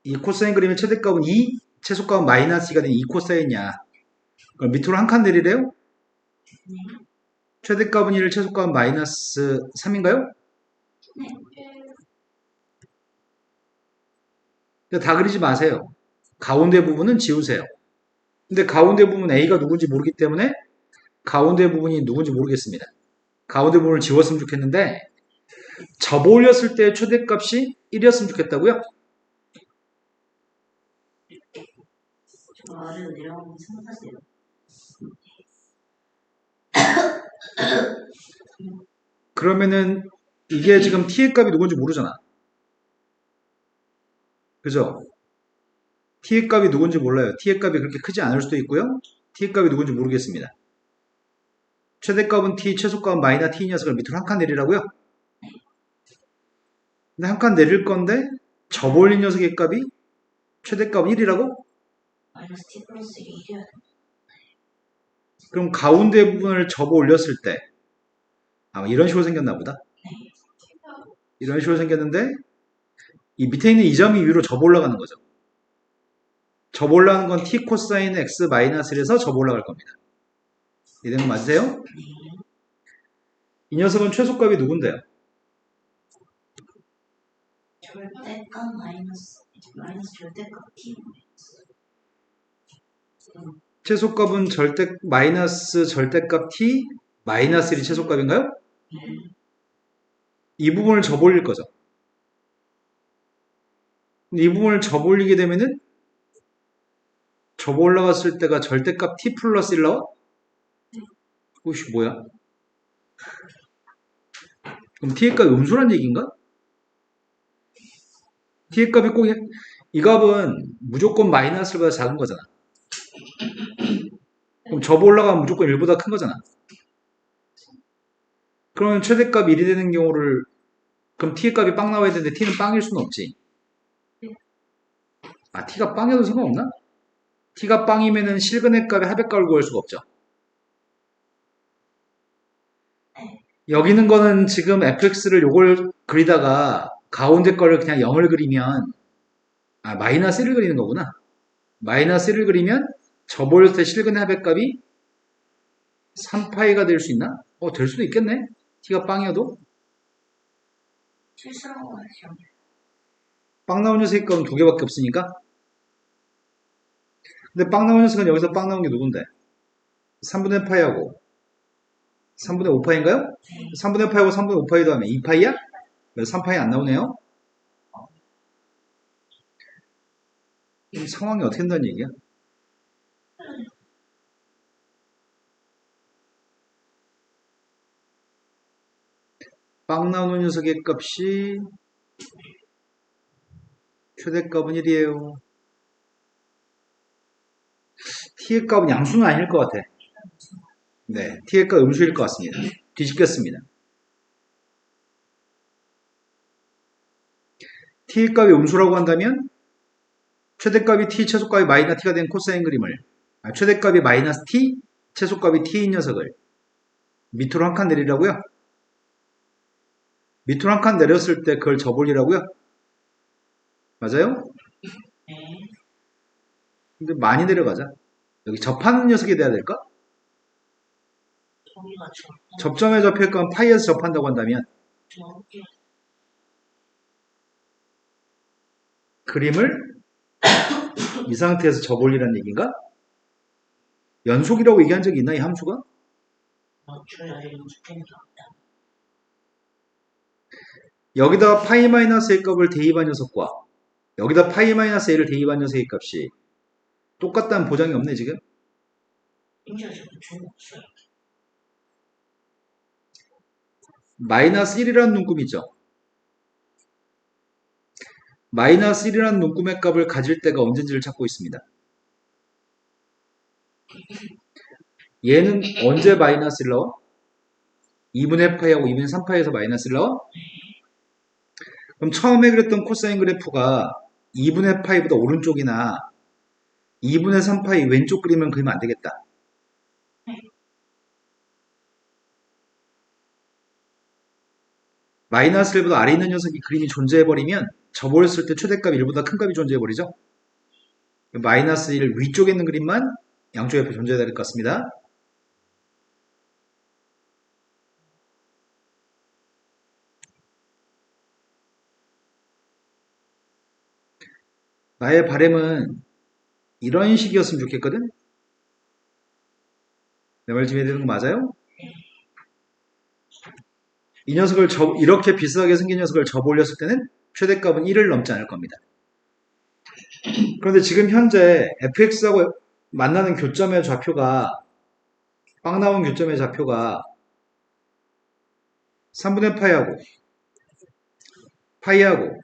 이 코사인 그림의 최대값은 2, 최소값은 마이너스 2가 된 2 코사인이야. 그럼 밑으로 한 칸 내리래요? 네. 최대값은 1, 최소값은 마이너스 3인가요? 근데 다 그리지 마세요. 가운데 부분은 지우세요. 근데 가운데 부분 A가 누군지 모르기 때문에 가운데 부분이 누군지 모르겠습니다. 가운데 부분을 지웠으면 좋겠는데 접어 올렸을 때 최대값이 1이었으면 좋겠다고요? 저 아래로 내려가면 생각하세요. 그러면은 이게 지금 t의 값이 누군지 모르잖아. 그죠? t의 값이 누군지 몰라요. t의 값이 그렇게 크지 않을 수도 있고요. t의 값이 누군지 모르겠습니다. 최대값은 t, 최소값은 마이너스 t 녀석을 밑으로 한 칸 내리라고요? 근데 한 칸 내릴 건데 접어 올린 녀석의 값이 최대값은 1이라고? 마이너스 t 플러스 1이야. 그럼 가운데 부분을 접어 올렸을 때 아마 이런 식으로 생겼나 보다. 이런 식으로 생겼는데 이 밑에 있는 이 점이 위로 접어 올라가는 거죠. 접어 올라가는 건 t 코사인 x 마이너스 1에서 접어 올라갈 겁니다. 이해된 거 맞으세요? 네. 이 녀석은 최소값이 누군데요? 절대값 마이너스 절대값 t 최소값은 마이너스 절대값 t 마이너스 1이 최소값인가요? 이 부분을 접어 올릴 거죠. 이 부분을 접어 올리게 되면은 접어 올라갔을 때가 절대값 t 플러스 1 나와? 혹시 뭐야? 그럼 t의 값이 음수란 얘기인가? t의 값이 꼭 이 값은 무조건 마이너스 1보다 작은 거잖아. 그럼 접어 올라가면 무조건 1보다 큰 거잖아. 그러면 최대값 1이 되는 경우를 그럼 t의 값이 빵 나와야 되는데 t는 빵일 수는 없지. 아, t가 빵이어도 상관없나? t가 빵이면은 실근의 값의 합의값을 구할 수가 없죠. 여기 있는 거는 지금 fx를 요걸 그리다가 가운데 거를 그냥 0을 그리면 마이너스 1을 그리는 거구나. 마이너스 1을 그리면 접어올 때 실근의 합의값이 3파이가 될 수 있나? 될 수도 있겠네. t가 빵이어도. 실수라고 하죠. 빵 나온 녀석의 값은 두 개밖에 없으니까. 근데 빵 나온 녀석은 여기서 빵 나온 게 누군데? 3분의 파이하고 3분의 5파이인가요? 3분의 파이하고 3분의 5파이 더하면 2파이야? 3파이 안 나오네요. 이 상황이 어떻게 된다는 얘기야? 빵 나오는 녀석의 값이 최대값은 1이에요. t의 값은 양수는 아닐 것 같아. 네, t의 값 음수일 것 같습니다. 뒤집겠습니다. t의 값이 음수라고 한다면 최대값이 t, 최소값이 마이너스 t가 된 코사인 그림을 최대값이 마이너스 t, 최소값이 t인 녀석을 밑으로 한 칸 내리라고요? 밑으로 한 칸 내렸을 때 그걸 접올리라고요? 맞아요? 네. 근데 많이 내려가자. 여기 접하는 녀석이 돼야 될까? 저기가 접점의 좌표값은 파이에서 접한다고 한다면 저기 그림을 이 상태에서 접올리라는 얘기인가? 연속이라고 얘기한 적이 있나 이 함수가? 맞춰야 연습된 게 없다. 여기다 파이 마이너스 a 값을 대입한 녀석과 여기다 파이 마이너스 a를 대입한 녀석의 값이 똑같다는 보장이 없네 지금. 인자 저거 좀 없어요. 마이너스 1이라는 눈금 있죠. 마이너스 1이라는 눈금의 값을 가질 때가 언제인지를 찾고 있습니다. 얘는 언제 마이너스를 넣어? 2분의 파이하고 2분의 3파이에서 마이너스를 넣어? 그럼 처음에 그랬던 코사인 그래프가 2분의 파이보다 오른쪽이나 2분의 3파이 왼쪽 그림은 그리면 안 되겠다. 마이너스 1보다 아래 있는 녀석이 그림이 존재해버리면 접어렸을 때 최대값 1보다 큰 값이 존재해버리죠. 마이너스 1 위쪽에 있는 그림만 양쪽 옆에 존재해야 될 것 같습니다. 나의 바람은 이런 식이었으면 좋겠거든? 내 말 좀 해야 되는 거 맞아요? 이 녀석을 이렇게 비슷하게 생긴 녀석을 접올렸을 때는 최대값은 1을 넘지 않을 겁니다. 그런데 지금 현재 fx하고 만나는 교점의 좌표가 빵 나온 교점의 좌표가 3분의 파이하고 파이하고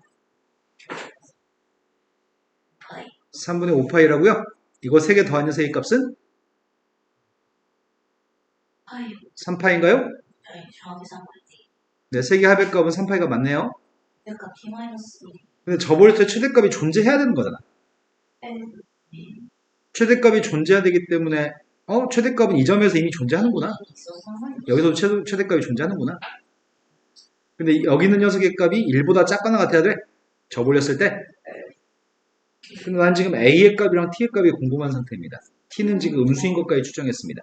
파이 3분의 5파이라고요? 이거 3개 더한 녀석의 값은 파이 3파인가요? 파이 정확히 3파이 네, 3개 합의값은 3파이가 맞네요. 그러니까 p 마이너스 1 근데 접어올 때 최대값이 존재해야 되는 거잖아. 네. 최대값이 존재해야 되기 때문에 최대값은 이 점에서 이미 존재하는구나. 있어서 상관이 없어. 여기서도 최대값이 존재하는구나. 근데 여기 있는 녀석의 값이 1보다 작거나 같아야 돼. 접올렸을 때. 근데 난 지금 A의 값이랑 T의 값이 궁금한 상태입니다. T는 지금 음수인 것까지 추정했습니다.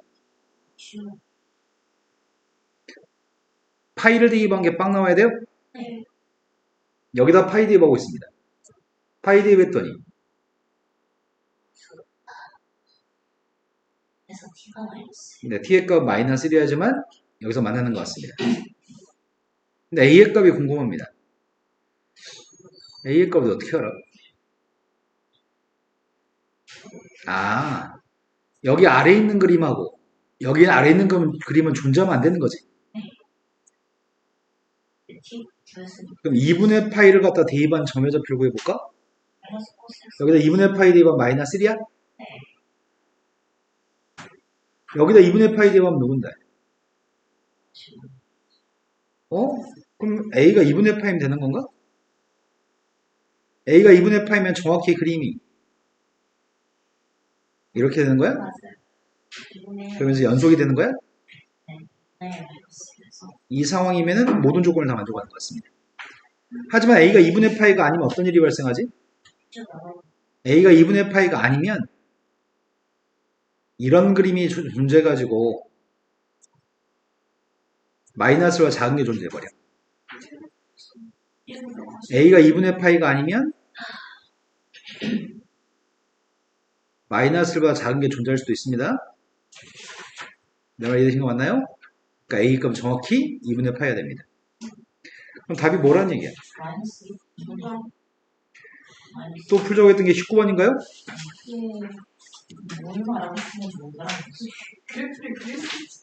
쉬워. 파이를 대입한 게 빵 나와야 돼요? 네. 여기다 파이 대입하고 있습니다. 파이 대입했더니 그래서 t가 마이너스 네, T의 값 마이너스 1이야지만 여기서 만나는 것 같습니다. 근데 A의 값이 궁금합니다. A의 값을 어떻게 알아? 여기 아래에 있는 그림하고 여기 아래에 있는 그림은 존재하면 안 되는 거지. t 그랬으니까 그럼 2분의 파이를 갖다 대입한 점의 좌표를 구해볼까? 마이너스 코스 여기다 2분의 파이 대입하면 마이너스 1이야? 네. 여기다 2분의 파이 대입하면 누군데? 그럼 A가 2분의 파이면 되는 건가? A가 2분의 파이면 정확히 그림이 이렇게 되는 거야? 맞아요. 이번에 그러면서 연속이 되는 거야? 네 마이너스 그래서 이 상황이면은 모든 조건을 다 만족하는 것 같습니다. 하지만 A가 2분의 파이가 아니면 어떤 일이 발생하지? 쭉 나가고 A가 2분의 파이가 아니면 이런 그림이 존재해가지고 마이너스와 작은 게 존재해버려. A가 2분의 파이가 아니면 마이너스보다 작은 게 존재할 수도 있습니다. 내 말 이해되신 거 맞나요? 그러니까 A 값 정확히 2분의 파이가 됩니다. 그럼 답이 뭐라는 얘기야? 마이너스 2분의 마이너스 또 풀자고 했던 게 19번인가요? 예. 뭔 말하고 싶은지 뭔가랑 그래프를 그릴 수 있지.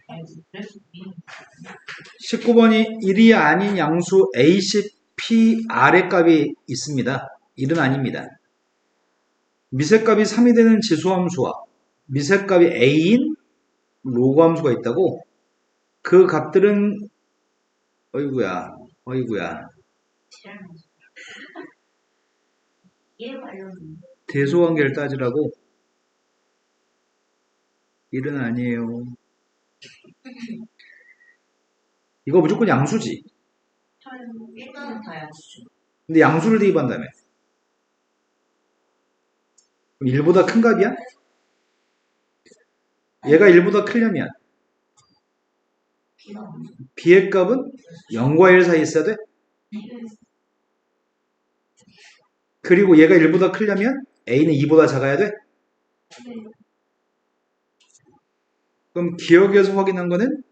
아니 그래서 19번이 1이 아닌 양수 AC PR의 값이 있습니다. 1은 아닙니다. 미세값이 3이 되는 지수함수와 미세값이 A인 로그 함수가 있다고? 그 값들은 어이구야 이해 관련 대소관계를 따지라고? 1은 아니에요. 이거 무조건 양수지. 저는 일단은 다 양수죠. 근데 양수를 대입한다며. 그럼 1보다 큰 값이야? 얘가 1보다 크려면 B가 없네. B의 값은 0과 1 사이에 있어야 돼. 네. 그리고 얘가 1보다 크려면 A는 2보다 작아야 돼. 네. 그럼 기억에서 확인한 거는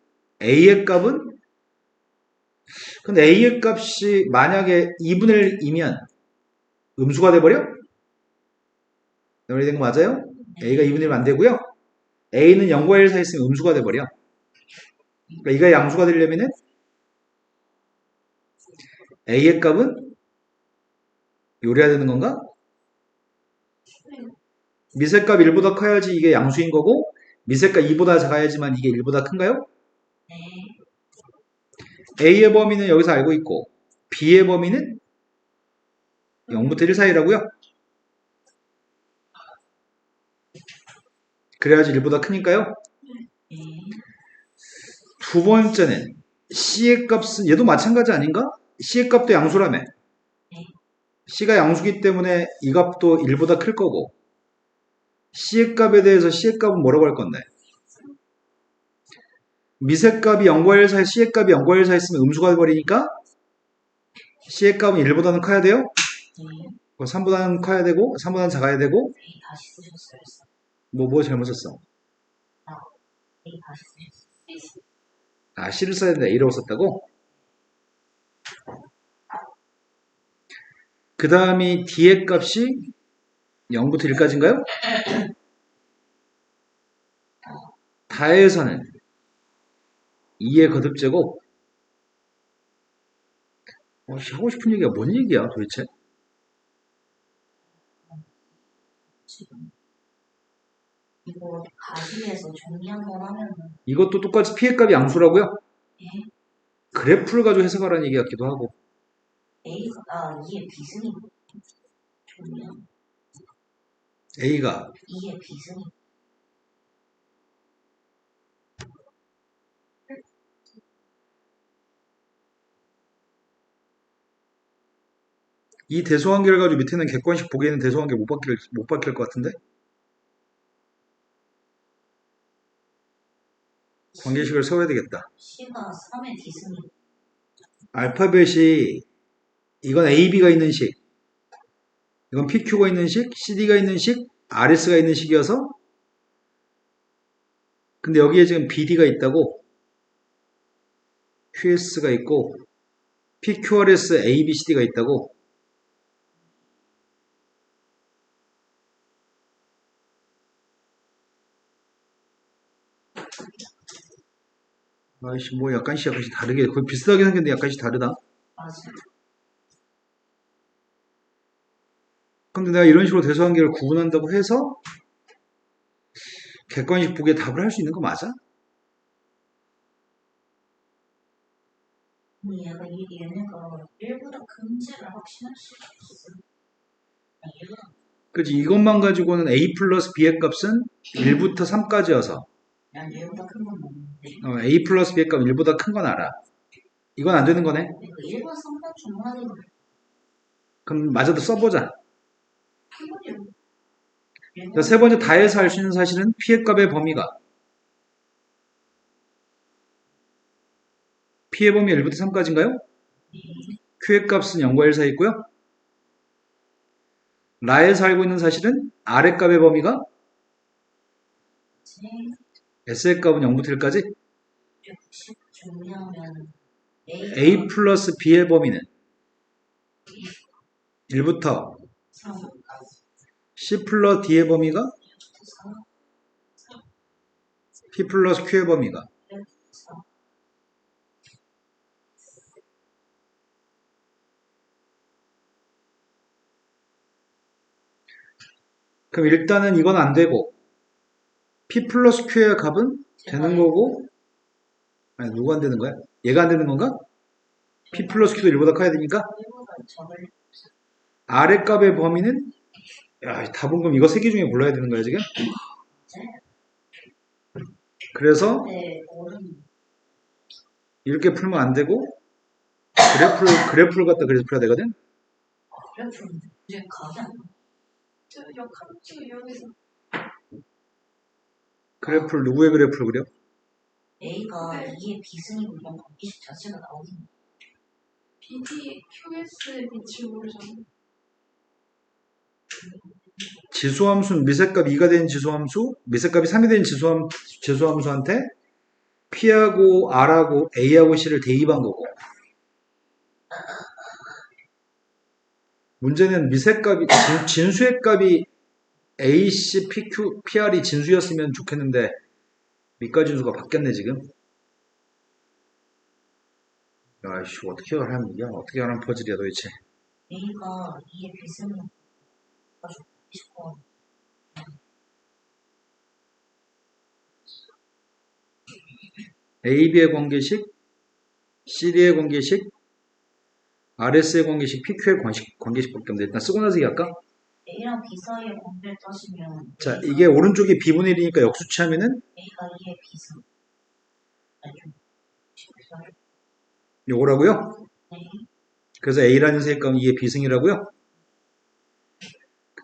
A의 값은, 근데 A의 값이 만약에 2분의 1이면 음수가 돼버려? 된거 맞아요? A가 2분의 1은 안 되고요. A는 0과 1 사이에 있으면 음수가 돼버려. 그러니까 이가 양수가 되려면은 A의 값은 요래야 되는 건가? 미세값 1보다 커야지 이게 양수인 거고, 미세값 2보다 작아야지만 이게 1보다 큰가요? 네. A의 범위는 여기서 알고 있고, B의 범위는 0부터 1 사이라고요? 그래야지 1보다 크니까요. 네. 두 번째는 C의 값은 얘도 마찬가지 아닌가? C의 값도 양수라며. C가 양수기 때문에 이 값도 1보다 클 거고, C의 값에 대해서 C의 값은 뭐라고 할 건데? 미세값이 0과 1 사이, C의 값이 0과 1 사이 있으면 음수가 돼버리니까 C의 값은 1보다는 커야 돼요. 네. 3보다는 커야 되고, 3보다는 작아야 되고, A 다시 쓰셨어요. 뭐 잘못 썼어? A 다시 쓰셨어요. 아, C를 써야 된다. A라고 썼다고? 그 다음이 D의 값이 0부터 1까지인가요? 다에서는 2의 거듭제곱. 하고 싶은 얘기가 뭔 얘기야 도대체? 지금 이거 가시에서 정리 한번 하면은 이것도 똑같이 P의 값이 양수라고요? 네. 그래프를 가지고 해석하라는 얘기 같기도 하고. A가 2의 비승이 정리하면 A가 2의 비승이 이 대소관계를 가지고 밑에는 객관식 보기에는 대소관계 못 바뀔 것 같은데? 관계식을 세워야 되겠다. C가 3의 비승이 알파벳이 이건 AB가 있는 식, 이건 PQ가 있는 식, CD가 있는 식, RS가 있는 식이어서 근데 여기에 지금 BD가 있다고 QS가 있고 PQRS, ABCD가 있다고 아이씨 뭐 약간씩 다르게 거의 비슷하게 생겼는데 약간씩 다르다. 맞아요. 근데 내가 이런 식으로 대소관계를 구분한다고 해서 객관식 보기에 답을 할 수 있는 거 맞아? 얘네가 1보다 큰지를 확신할 수 있어요. 얘보다 그치 이것만 가지고는 A 플러스 B의 값은 1부터 3까지여서 난 얘보다 큰 건 없는데 A 플러스 B의 값 1보다 큰 건 알아. 이건 안 되는 거네. 그 1과 3과 중간에 그럼 마저도 써보자. 기본이요. 자, 세 번째 다해서 알 수 있는 사실은 P의 값의 범위가 P의 범위 1부터 3까지인가요? Q의 값은 0과 1 사이 있고요. 라에서 알고 있는 사실은 R의 값의 범위가 S의 값은 0부터 1까지 190 정리하면 A 플러스 B의 범위는 1부터 3, C 플러스 D의 범위가 4, P 플러스 Q의 범위가 4. 그럼 일단은 이건 안 되고 P 플러스 Q의 값은 되는 거고 아니 누가 안 되는 거야? 얘가 안 되는 건가? P 플러스 Q도 1보다 커야 되니까 1보다 적을 R의 값의 범위는 야, 답은 그럼 이거 세 개 중에 골라야 되는 거야 지금? 그래서 때 어른 이렇게 풀면 안 되고 그래프를 갖다 그래서 풀어야 되거든? 그래프는 이제 가지 않나? 저 역함수 이용해서 그래프를 누구의 그래프를 그려? A가 네. 2의 비승이고 이런 관계식 자체가 나오긴 BD, QS의 빛을 모르잖아요. 지수함수는 미세값 2가 된 지수함수, 미세값이 3이 된 지수함수한테 P하고 R하고 A하고 C를 대입한 거고, 문제는 미세값이 진수의 값이 A, C, PQ, PR이 진수였으면 좋겠는데 밑가 진수가 바뀌었네 지금. 야씨 어떻게 하는 퍼즐이야 도대체. A가 2의 비승이고 가지고 싶어. AB의 관계식, CD의 관계식, RS의 관계식, PQ의 관계식밖에 없는데 일단 쓰고 나서 얘기할까? A랑 B 사이의 관계를 따지면 자, 이게 오른쪽이 B분의 1이니까 역수치하면은 A가 2의 비승. 아니 좀 쉽게 요거라고요? 네. 그래서 A라는 녀석의 값은 2의 비승이라고요?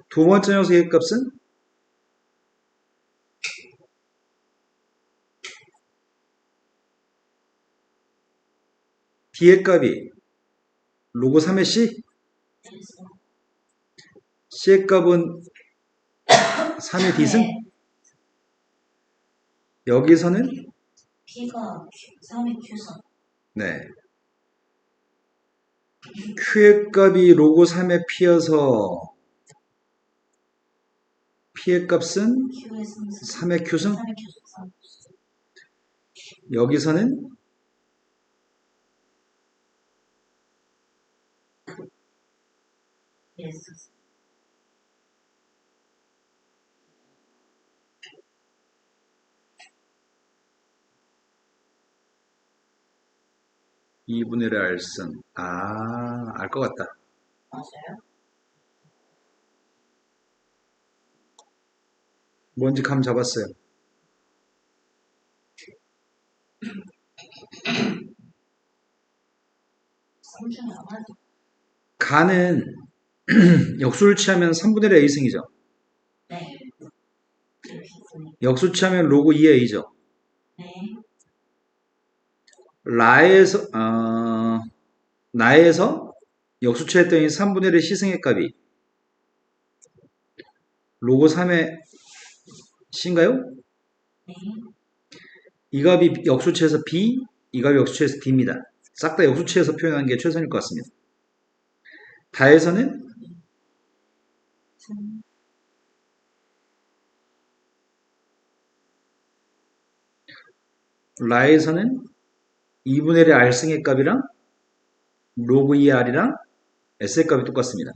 두 번째 녀석의 값은 D의 값이 로그 3의 C, 그래서 C의 값은 3의 D승. 네. 여기서는 P가 3의 Q선. 네. Q의 값이 로그 3의 P여서 P의 값은 Q의 승승. 3의 Q승. 3의 Q승. 여기서는 이랬었어. 2분의 1의 R승. 알 것 같다. 맞아요? 뭔지 감 잡았어요. 삼중에 아마도 가는 역수를 취하면 3분의 1의 A승이죠. 네. 비승. 역수 취하면 로그 2의 A죠. 네. 나에서 역수 취했더니 3분의 1의 C승의 값이 로그 3의 C인가요? 네. 이 값이 역수치해서 B, 이 값이 역수치해서 D입니다. 싹 다 역수치해서 표현하는 게 최선일 것 같습니다. 다에서는 승. 라에서는 2분의 1의 R승의 값이랑 로그 2의 R이랑 S의 값이 똑같습니다.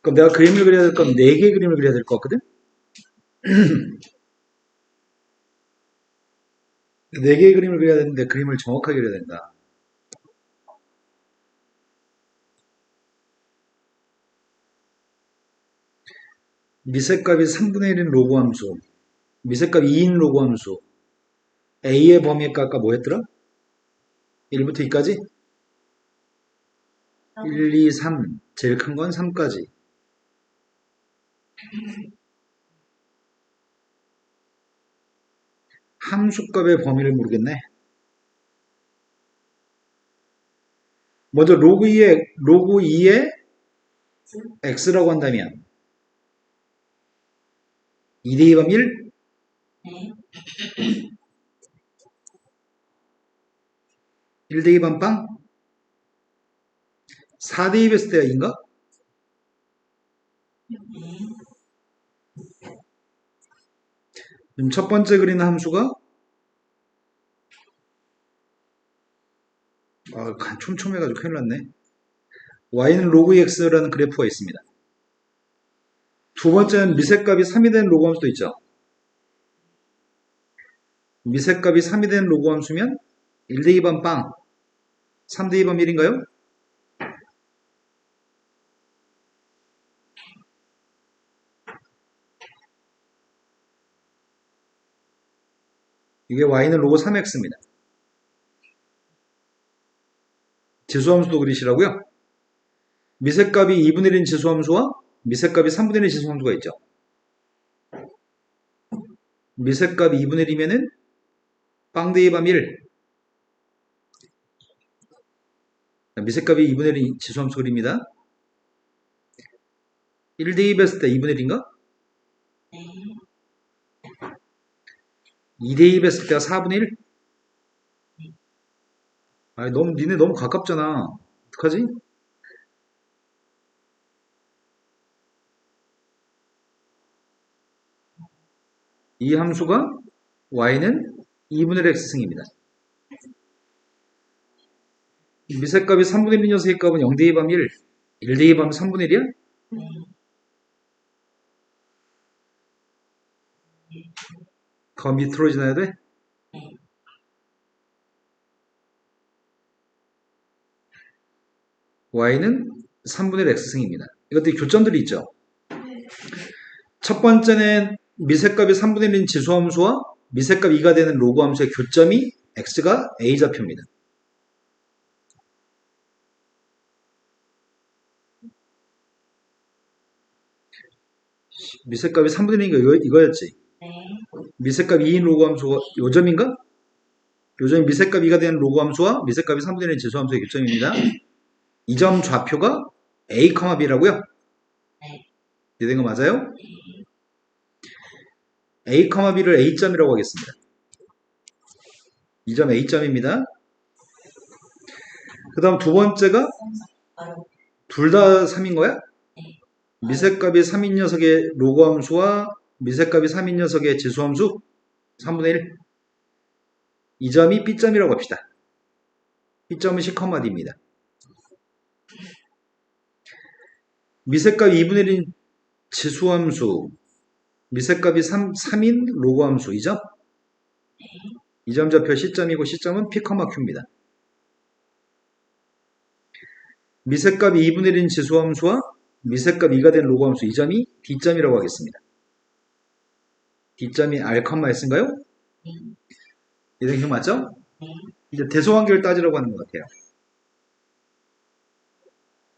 그럼 내가 그림을 그려야 될 건 4개의 그림을 그려야 될 것 같거든? 4개의 그림을 그려야 되는데 그림을 정확하게 그려야 된다. 미세값이 3분의 1인 로그 함수, 미세값 2인 로그 함수, A의 범위의 값과 뭐였더라? 1부터 2까지? 1, 2, 3, 제일 큰 건 3까지. 함수값의 범위를 모르겠네. 먼저 로그 2의 x라고 한다면 2대2번 1, 네. 1대2번 빵, 4대2 했을 때가 2인가? 네. 지금 첫 번째 그리는 함수가 촘촘해가지고 큰일 났네. y는 로그 x라는 그래프가 있습니다. 두 번째는 미세값이 3이 된 로그 함수도 있죠. 미세값이 3이 된 로그 함수면 1대2번 빵, 3대2번 1인가요? 이게 y는 로그 3x입니다. 지수함수도 그리시라고요? 미세값이 2분의 1인 지수함수와 미세값이 3분의 1인 지수함수가 있죠. 미세값이 2분의 1이면은 빵 대입함 1. 미세값이 2분의 1인 지수함수 그립니다. 1 대입했을 때 2분의 1인가? 네. 2 대입했을 때가 4분의 1? 아니, 니네 너무 가깝잖아. 어떡하지? 이 함수가 y는 2분의 1 x승입니다. 미세값이 3분의 1인 녀석의 값은 0 대입하면 1. 1 대입하면 3분의 1이야? 네. 더 밑으로 지나야 돼? 네. y는 3분의 1 x승입니다. 이것도 교점들이 있죠. 네. 첫 번째는 미세값이 3분의 1인 지수함수와 미세값 2가 되는 로그함수의 교점이 x가 a좌표입니다. 미세값이 3분의 1인가 이거였지. 네. 미세값 2인 로그함수가 요점인가? 요점이 미세값 2가 되는 로그함수와 미세값이 3분의 1인 지수함수의 교점입니다. 이 점 좌표가 a, b라고요? 네. 이해된 거 맞아요? a, b를 a점이라고 하겠습니다. 이 점 a점입니다. 그 다음 두 번째가 바로 둘 다 3인 거야? 네. 미세값이 3인 녀석의 로그함수와 미세값이 3인 녀석의 지수함수 3분의 1. 이 점이 B점이라고 합시다. B점은 C, D입니다. 미세값 2분의 1인 지수함수, 미세값이 3인 로그함수, 이 점? 이 점 좌표 C점이고 C점은 P, Q입니다. 미세값이 2분의 1인 지수함수와 미세값 2가 된 로그함수, 이 점이 D점이라고 하겠습니다. D점이 R, S인가요? 네. 이런 형 맞죠? 네. 이제 대소관계를 따지려고 하는 것 같아요.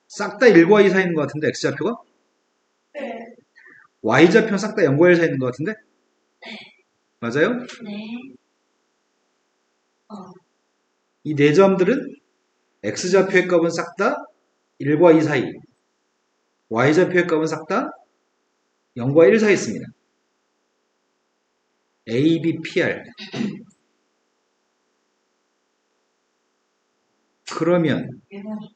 싹 다 1과 2 사이 있는 것 같은데, X좌표가? 네. Y좌표는 싹 다 0과 1 사이 있는 것 같은데? 맞아요? 네. 이 네 점들은 X좌표의 값은 싹 다 1과 2 사이, Y좌표의 값은 싹 다 0과 1 사이 있습니다. A, B, PR. 그러면 1번이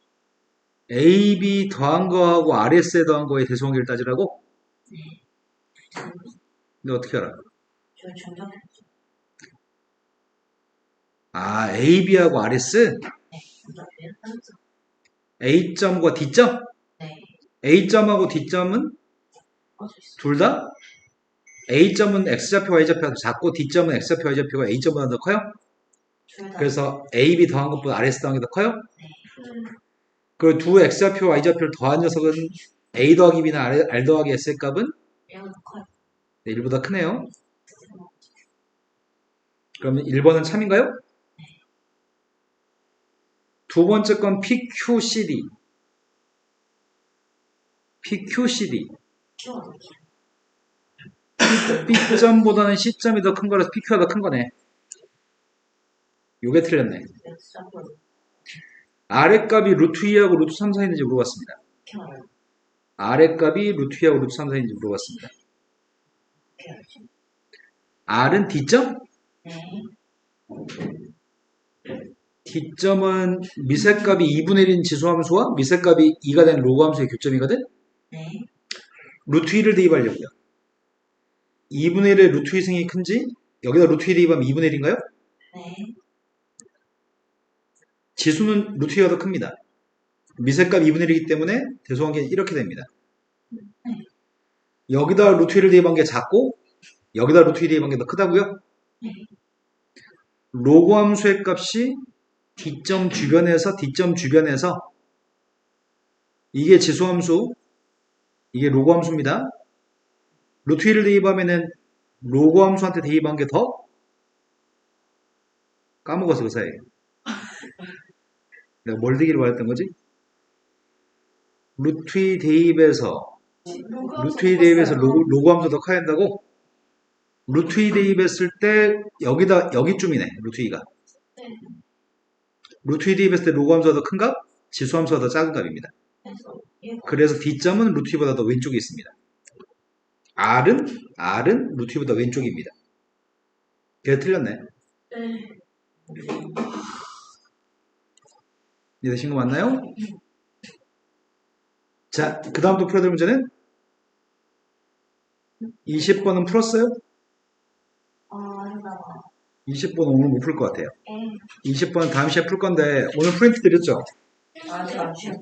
A, B 더한 거하고 RS에 더한 거의 대소관계를 따지라고? 네. 근데 어떻게 알아? 저 정답 아, A, B하고 RS? 네. 정답이에요? 삼성. A점과 D점? 네. A점하고 D점은 어디 있어? 둘 다 A점은 X좌표, Y좌표가 더 작고 D점은 X좌표, Y좌표가 A점보다 더 커요? 둘 다. 그래서 A, B 더한 것보다 RS 더한 게 더 커요? 음. 그 두 X좌표, Y좌표를 더한 녀석은 A 더하기 B나 R 더하기 S의 값은 얘가 더 커요. 네, 1보다 크네요. 그러면 1번은 참인가요? 두 번째 건 PQCD. PQCD. 키워가 더 커요. B점보다는 C점이 더 큰 거라서 PQ가 더 큰 거네. 요게 틀렸네. X좌표로 R의 값이 루트 2하고 루트 3 사이인지 물어봤습니다. 키워요. R의 값이 루트 2하고 루트 3 사이인지 물어봤습니다. 키워야지. R은 D점? 네. D점은 미세값이 2분의 1인 지수함수와 미세값이 2가 된 로그함수의 교점이거든? 네. 루트 2를 대입하려고요. 2분의 1의 루트 2승이 큰지 여기다 루트 2 대입하면 2분의 1인가요? 네. 지수는 루트 2가 더 큽니다. 미세값 2분의 1이기 때문에 대소관계는 이렇게 됩니다. 여기다 루트 2를 대입한 게 작고 여기다 루트 2 대입한 게 더 크다고요? 네. 로그함수의 값이 D점 주변에서 이게 지수함수, 이게 로그함수입니다. 루트 2를 대입하면은 로그함수한테 대입한 게 더 까먹어서 그 사이에 내가 뭘 대기를 말했던 거지? 루트 2 대입에서 로그함수 루트 2 대입에서 컸어요. 로그함수 더 커야 한다고? 루트 2 대입했을 때 여기쯤이네. 루트 2가. 네. 루트 2 대입했을 때 로그 함수가 더 큰 값, 지수 함수가 더 작은 값입니다. 그래서 얘가 그래서 D점은 루트 2보다 더 왼쪽에 있습니다. R은 루트 2보다 왼쪽입니다. 걔가 틀렸네. 네. 이해되신 거 맞나요? 자, 그 다음 또 풀어야 될 문제는 20번은 풀었어요? 아닌가 봐. 20번은 오늘 못 풀 것 같아요. 에. 20번은 다음 시간에 풀 건데 오늘 프린트 드렸죠? 아직 안 치운